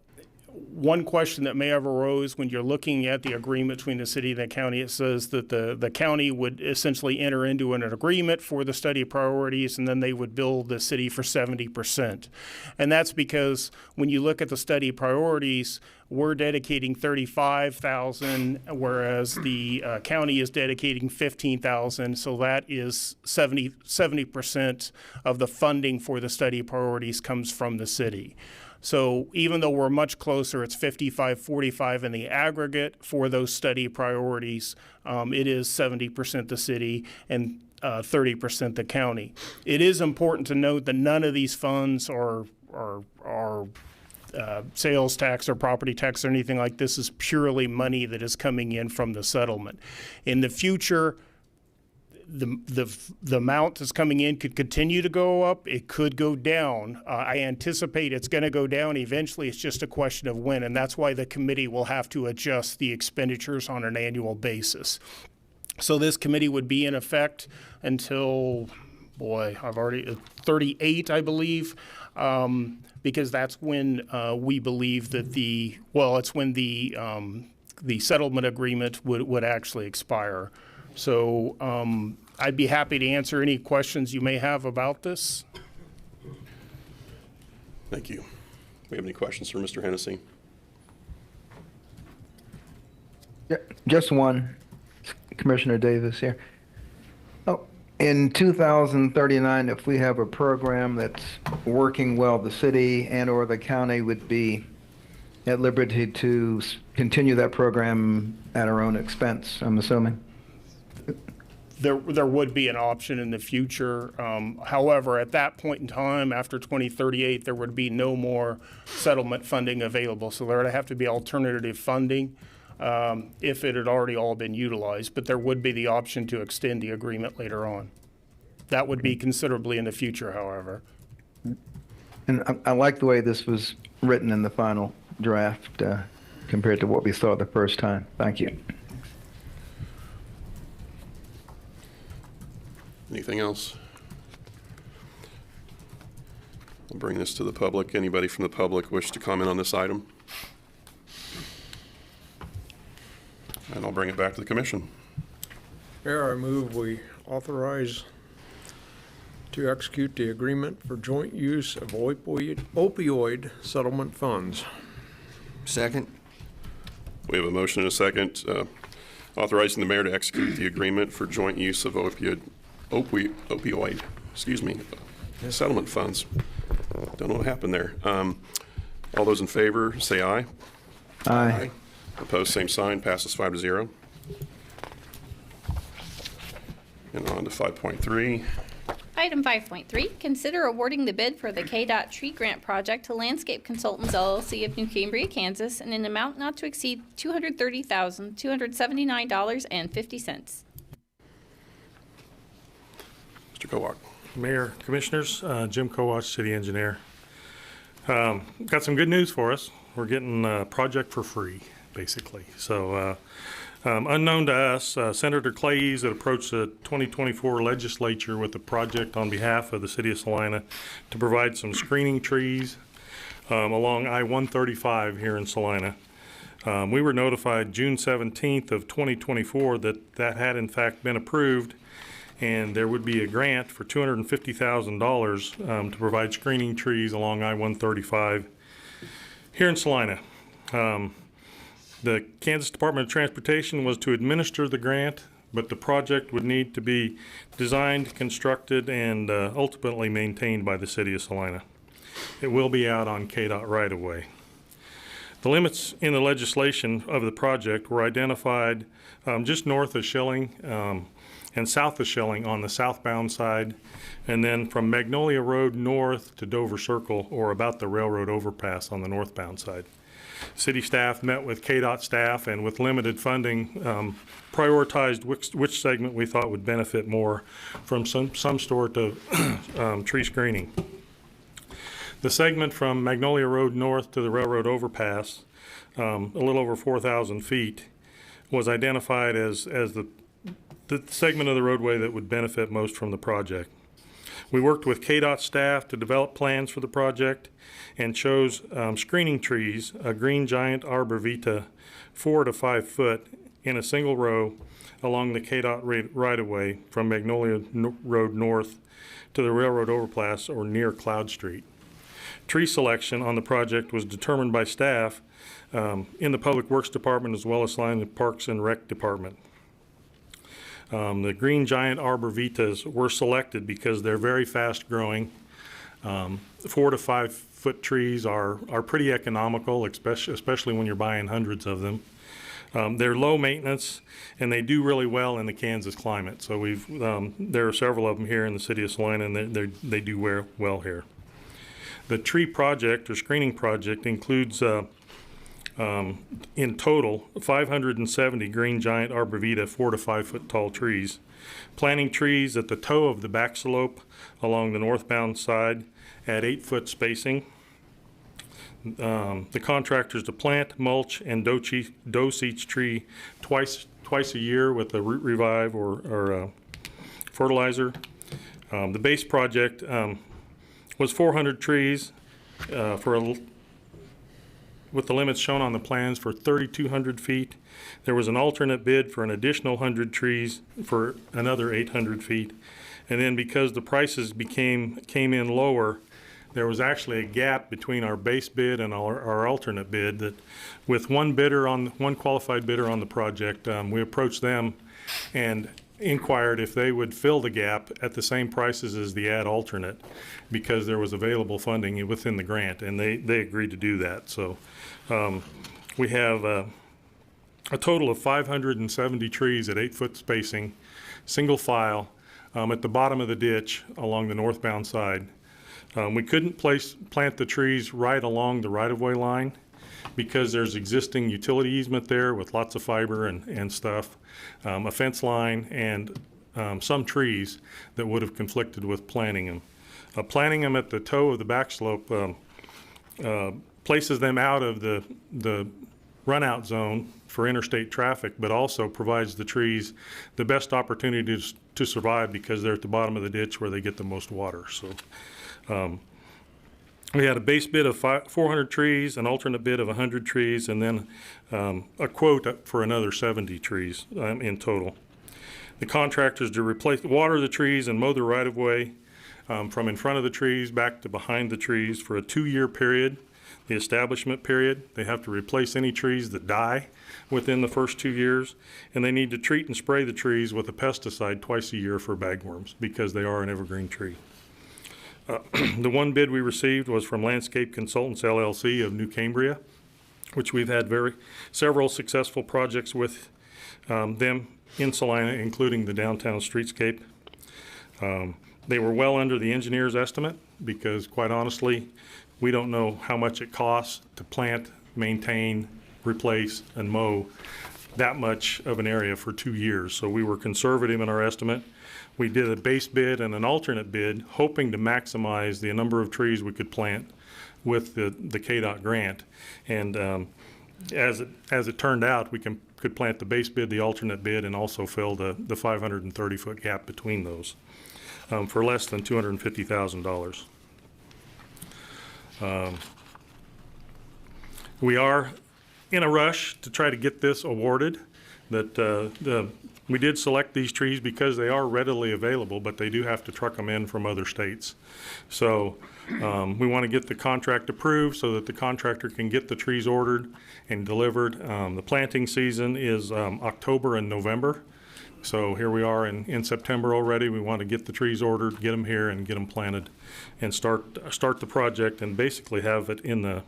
one question that may have arose when you're looking at the agreement between the city and the county, it says that the county would essentially enter into an agreement for the study priorities, and then they would bill the city for 70%. And that's because when you look at the study priorities, we're dedicating $35,000, whereas the county is dedicating $15,000. So that is 70% of the funding for the study priorities comes from the city. So even though we're much closer, it's 55-45 in the aggregate for those study priorities. It is 70% the city and 30% the county. It is important to note that none of these funds are sales tax or property tax or anything like this. Is purely money that is coming in from the settlement. In the future, the amount that's coming in could continue to go up. It could go down. I anticipate it's going to go down eventually. It's just a question of when, and that's why the committee will have to adjust the expenditures on an annual basis. So this committee would be in effect until, I've already 38, I believe, because that's when we believe that it's when the settlement agreement would actually expire. So I'd be happy to answer any questions you may have about this. Thank you. We have any questions for Mr. Hennessy? Yeah, just one. Commissioner Davis here. Oh, in 2039, if we have a program that's working well, the city and or the county would be at liberty to continue that program at our own expense, I'm assuming. There would be an option in the future. However, at that point in time, after 2038, there would be no more settlement funding available. So there would have to be alternative funding if it had already all been utilized. But there would be the option to extend the agreement later on. That would be considerably in the future, however. And I like the way this was written in the final draft compared to what we saw the first time. Thank you. Anything else? I'll bring this to the public. Anybody from the public wish to comment on this item? And I'll bring it back to the commission. Mayor, I move we authorize to execute the agreement for joint use of opioid settlement funds. Second? We have a motion and a second authorizing the mayor to execute the agreement for joint use of opioid settlement funds. Don't know what happened there. All those in favor, say aye. Aye. Opposed, same sign. Passes 5-0. And on to 5.3. Item 5.3, consider awarding the bid for the KDOT Tree Grant project to Landscape Consultants LLC of New Cambria, Kansas, in an amount not to exceed $230,279.50. Mr. Kowak. Mayor, Commissioners, Jim Kowach, City Engineer. Got some good news for us. We're getting a project for free, basically. So unknown to us, Senator Clays had approached the 2024 legislature with a project on behalf of the city of Salina to provide some screening trees along I-135 here in Salina. We were notified June 17th of 2024 that had in fact been approved, and there would be a grant for $250,000 to provide screening trees along I-135 here in Salina. The Kansas Department of Transportation was to administer the grant, but the project would need to be designed, constructed, and ultimately maintained by the city of Salina. It will be out on KDOT right-of-way. The limits in the legislation of the project were identified just north of Schilling and south of Schilling on the southbound side, and then from Magnolia Road north to Dover Circle, or about the railroad overpass on the northbound side. City staff met with KDOT staff, and with limited funding, prioritized which segment we thought would benefit more from some sort of tree screening. The segment from Magnolia Road north to the railroad overpass, a little over 4,000 feet, was identified as the segment of the roadway that would benefit most from the project. We worked with KDOT staff to develop plans for the project and chose screening trees, a green giant arborvitae, 4 to 5 foot in a single row along the KDOT right-of-way from Magnolia Road north to the railroad overpass or near Cloud Street. Tree selection on the project was determined by staff in the Public Works Department as well as in the Parks and Rec Department. The green giant arborvitaes were selected because they're very fast growing. 4 to 5 foot trees are pretty economical, especially when you're buying hundreds of them. They're low maintenance and they do really well in the Kansas climate. So there are several of them here in the city of Salina, and they do well here. The tree project or screening project includes In total, 570 green giant arborvitae, 4 to 5 foot tall trees. Planting trees at the toe of the back slope along the northbound side at 8-foot spacing. The contractors to plant, mulch, and dose each tree twice a year with a root revive or fertilizer. The base project was 400 trees with the limits shown on the plans for 3,200 feet. There was an alternate bid for an additional 100 trees for another 800 feet. And then because the prices came in lower, there was actually a gap between our base bid and our alternate bid, that with one qualified bidder on the project, we approached them and inquired if they would fill the gap at the same prices as the ad alternate, because there was available funding within the grant, and they agreed to do that. So we have a total of 570 trees at 8-foot spacing, single file, at the bottom of the ditch along the northbound side. We couldn't plant the trees right along the right-of-way line because there's existing utility easement there with lots of fiber and stuff, a fence line, and some trees that would have conflicted with planting them. Planting them at the toe of the back slope places them out of the run-out zone for interstate traffic, but also provides the trees the best opportunity to survive because they're at the bottom of the ditch where they get the most water. So we had a base bid of 400 trees, an alternate bid of 100 trees, and then a quote for another 70 trees in total. The contractors to water the trees and mow the right-of-way from in front of the trees back to behind the trees for a 2-year period. The establishment period, they have to replace any trees that die within the first 2 years, and they need to treat and spray the trees with a pesticide twice a year for bagworms because they are an evergreen tree. The one bid we received was from Landscape Consultants LLC of New Cambria, which we've had several successful projects with them in Salina, including the downtown streetscape. They were well under the engineer's estimate because, quite honestly, we don't know how much it costs to plant, maintain, replace, and mow that much of an area for 2 years. So we were conservative in our estimate. We did a base bid and an alternate bid, hoping to maximize the number of trees we could plant with the KDOT grant. And as it turned out, we could plant the base bid, the alternate bid, and also fill the 530-foot gap between those for less than $250,000. We are in a rush to try to get this awarded. We did select these trees because they are readily available, but they do have to truck them in from other states. So we want to get the contract approved so that the contractor can get the trees ordered and delivered. The planting season is October and November. So here we are in September already. We want to get the trees ordered, get them here, and get them planted, and start the project, and basically have it in the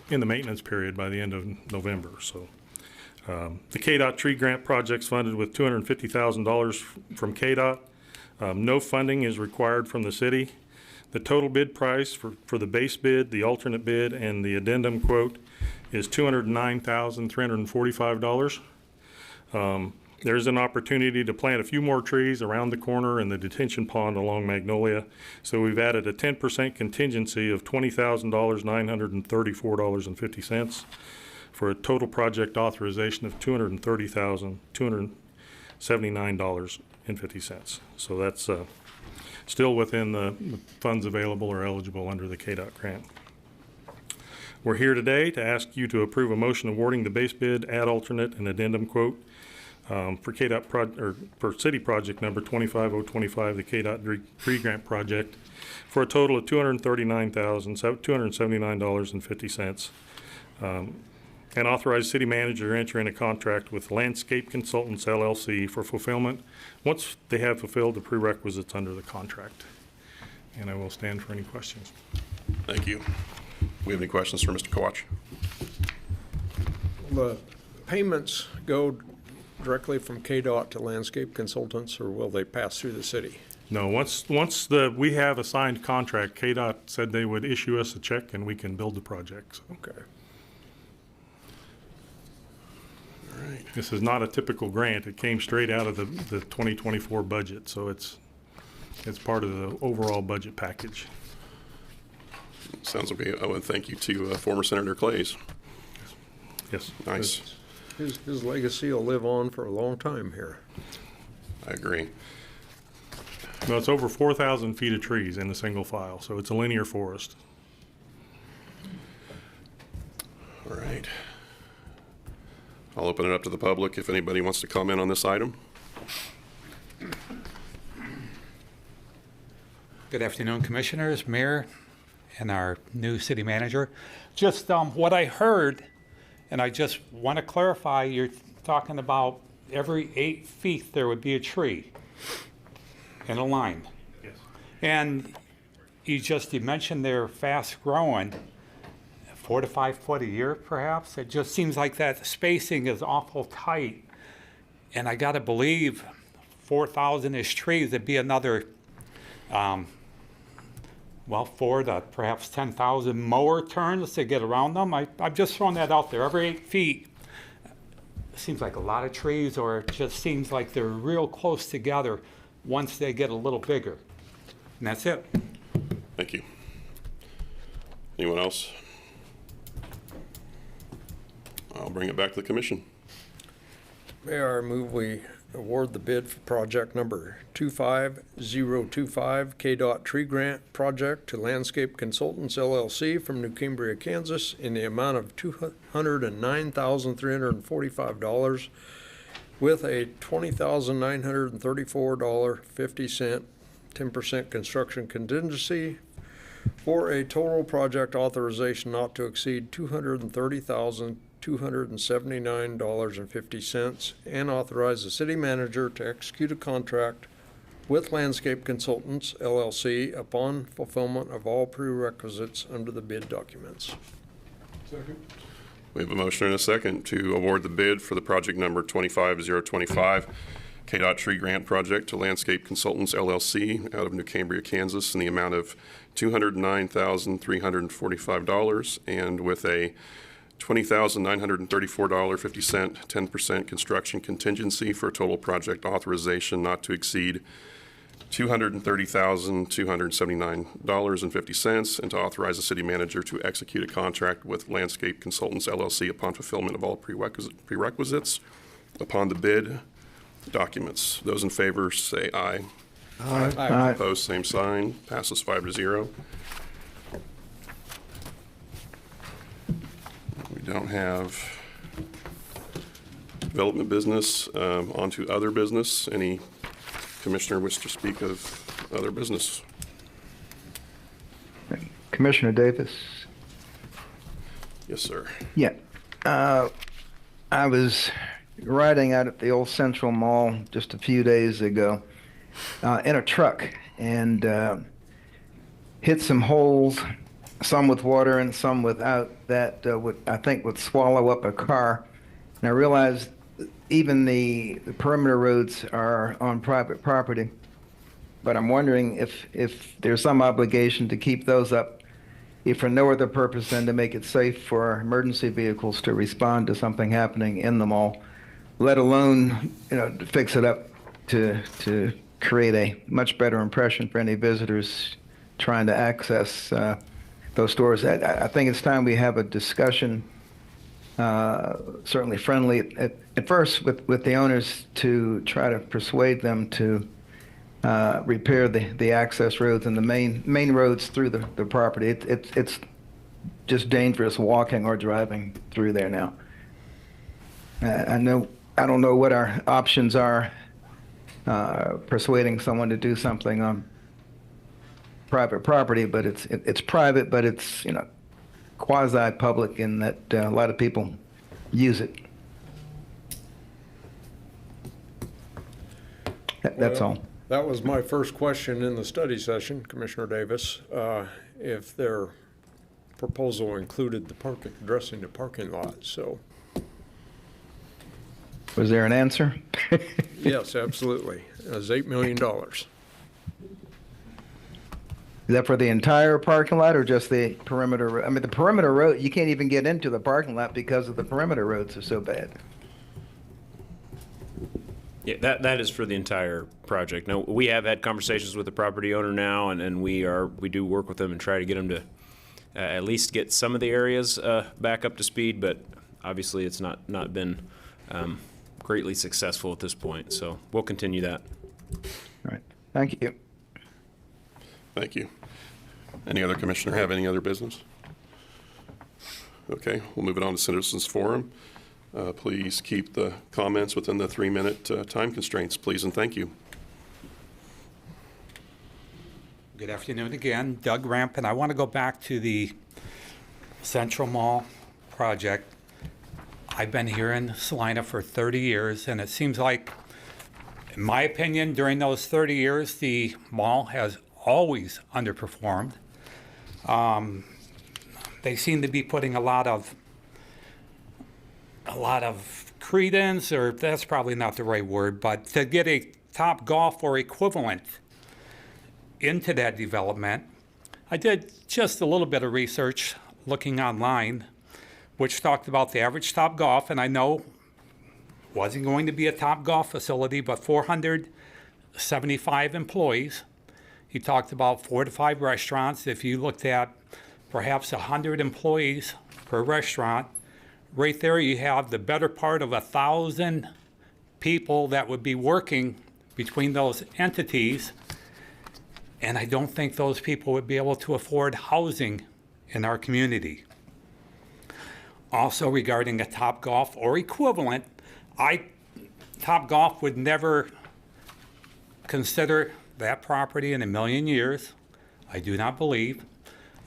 maintenance period by the end of November. So the KDOT Tree Grant project's funded with $250,000 from KDOT. No funding is required from the city. The total bid price for the base bid, the alternate bid, and the addendum quote is $209,345. There's an opportunity to plant a few more trees around the corner in the detention pond along Magnolia. So we've added a 10% contingency of $20,934.50 for a total project authorization of $230,279.50. So that's still within the funds available or eligible under the KDOT grant. We're here today to ask you to approve a motion awarding the base bid, ad alternate, and addendum quote for KDOT for city project number 25025, the KDOT Tree Grant project, for a total of $239,279.50, and authorize city manager to enter into contract with Landscape Consultants LLC for fulfillment once they have fulfilled the prerequisites under the contract. And I will stand for any questions. Thank you. We have any questions for Mr. Kowach? The payments go directly from KDOT to Landscape Consultants, or will they pass through the city? No, once we have a signed contract, KDOT said they would issue us a check and we can build the project. So. Okay. This is not a typical grant. It came straight out of the 2024 budget, so it's part of the overall budget package. Sounds okay. Oh, and thank you to former Senator Clays. Yes. Nice. His legacy will live on for a long time here. I agree. Well, it's over 4,000 feet of trees in a single file, so it's a linear forest. All right. I'll open it up to the public if anybody wants to comment on this item. Good afternoon, Commissioners, Mayor, and our new city manager. Just what I heard, and I just want to clarify, you're talking about every 8 feet there would be a tree in a line. Yes. And you mentioned they're fast growing, 4 to 5 foot a year perhaps. It just seems like that spacing is awful tight. And I got to believe 4,000-ish trees, it'd be another 4 to perhaps 10,000 mower turns to get around them. I'm just throwing that out there. Every 8 feet seems like a lot of trees, or it just seems like they're real close together once they get a little bigger. And that's it. Thank you. Anyone else? I'll bring it back to the commission. Mayor, I move we award the bid for project number 25025 KDOT Tree Grant project to Landscape Consultants LLC from New Cambria, Kansas in the amount of $209,345 with a $20,934.50 10% construction contingency for a total project authorization not to exceed $230,279.50 and authorize the city manager to execute a contract with Landscape Consultants LLC upon fulfillment of all prerequisites under the bid documents. Second. We have a motion and a second to award the bid for the project number 25025 KDOT Tree Grant project to Landscape Consultants LLC out of New Cambria, Kansas in the amount of $209,345 and with a $20,934.50 10% construction contingency for a total project authorization not to exceed $230,279.50 and to authorize the city manager to execute a contract with Landscape Consultants LLC upon fulfillment of all prerequisites upon the bid documents. Those in favor say aye. Aye. Aye. Opposed, same sign. Passes 5-0. We don't have development business. On to other business. Any commissioner wish to speak of other business? Commissioner Davis? Yes, sir. Yeah. I was riding out at the old Central Mall just a few days ago in a truck and hit some holes, some with water and some without, that I think would swallow up a car. And I realized even the perimeter roads are on private property, but I'm wondering if there's some obligation to keep those up, if for no other purpose than to make it safe for emergency vehicles to respond to something happening in the mall, let alone, to fix it up to create a much better impression for any visitors trying to access those stores. I think it's time we have a discussion, certainly friendly at first with the owners, to try to persuade them to repair the access roads and the main roads through the property. It's just dangerous walking or driving through there now. I don't know what our options are, persuading someone to do something on private property, but it's private, but it's quasi-public in that a lot of people use it. That's all. That was my first question in the study session, Commissioner Davis, if their proposal included addressing the parking lot, so. Was there an answer? Yes, absolutely. It was $8 million. Is that for the entire parking lot or just the perimeter? I mean, the perimeter road, you can't even get into the parking lot because of the perimeter roads are so bad. Yeah, that is for the entire project. Now, we have had conversations with the property owner now, and we do work with them and try to get them to at least get some of the areas back up to speed, but obviously it's not been greatly successful at this point, so we'll continue that. All right. Thank you. Thank you. Any other commissioner have any other business? Okay, we'll move it on to citizens forum. Please keep the comments within the 3-minute time constraints, please, and thank you. Good afternoon again, Doug Rampin. I want to go back to the Central Mall project. I've been here in Salina for 30 years, and it seems like, in my opinion, during those 30 years, the mall has always underperformed. They seem to be putting a lot of credence, or that's probably not the right word, but to get a Topgolf or equivalent into that development. I did just a little bit of research looking online, which talked about the average Topgolf, and I know wasn't going to be a Topgolf facility, but 475 employees. He talked about 4 to 5 restaurants. If you looked at perhaps 100 employees per restaurant, right there you have the better part of 1,000 people that would be working between those entities. And I don't think those people would be able to afford housing in our community. Also, regarding a Topgolf or equivalent, Topgolf would never consider that property in a million years. I do not believe.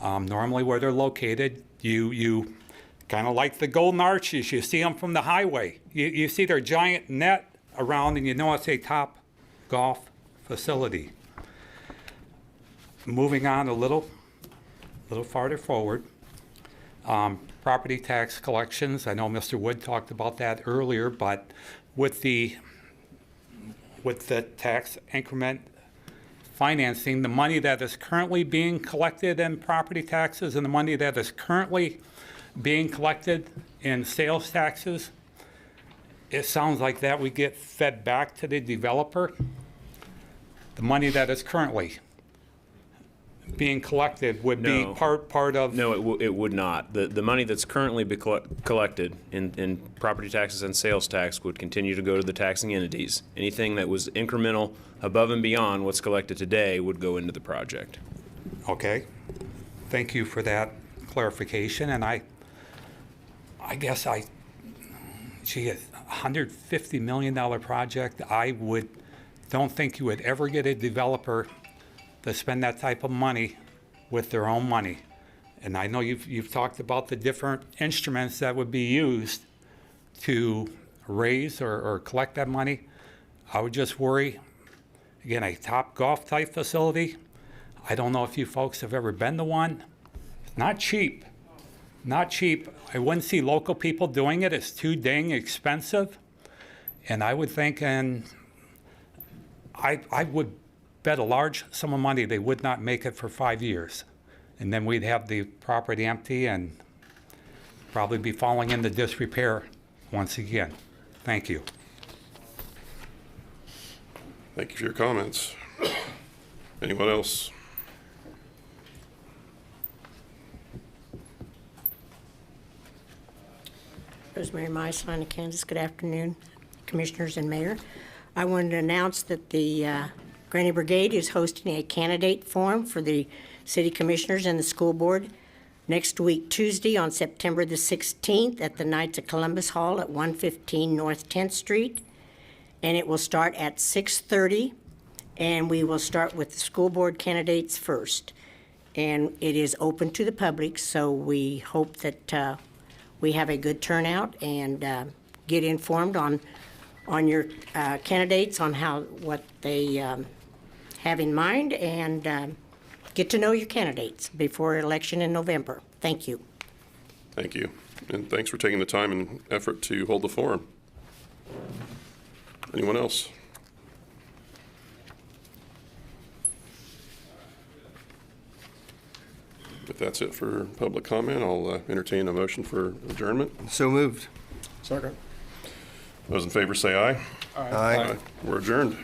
Normally where they're located, you kind of like the Golden Arches, you see them from the highway. You see their giant net around and you know it's a Topgolf facility. Moving on a little farther forward, property tax collections. I know Mr. Wood talked about that earlier, but with the tax increment financing, the money that is currently being collected in property taxes and the money that is currently being collected in sales taxes, it sounds like that would get fed back to the developer. The money that is currently being collected would be part of... No, it would not. The money that's currently be collected in property taxes and sales tax would continue to go to the taxing entities. Anything that was incremental above and beyond what's collected today would go into the project. Okay. Thank you for that clarification. And I guess gee, a $150 million project, don't think you would ever get a developer to spend that type of money with their own money. And I know you've talked about the different instruments that would be used to raise or collect that money. I would just worry, again, a Topgolf type facility. I don't know if you folks have ever been to one. It's not cheap. Not cheap. I wouldn't see local people doing it. It's too dang expensive. And I would think, and I would bet a large sum of money they would not make it for 5 years. And then we'd have the property empty and probably be falling into disrepair once again. Thank you. Thank you for your comments. Anyone else? Rosemary Mize, Salina, Kansas. Good afternoon, Commissioners and Mayor. I wanted to announce that the Granny Brigade is hosting a candidate forum for the City Commissioners and the School Board next week, Tuesday, on September the 16th at the Knights of Columbus Hall at 115 North 10th Street. And it will start at 6:30, and we will start with the school board candidates first. And it is open to the public, so we hope that we have a good turnout and get informed on your candidates, on what they have in mind, and get to know your candidates before election in November. Thank you. Thank you. And thanks for taking the time and effort to hold the forum. Anyone else? If that's it for public comment, I'll entertain a motion for adjournment. So moved. Second. Those in favor say aye. Aye. We're adjourned.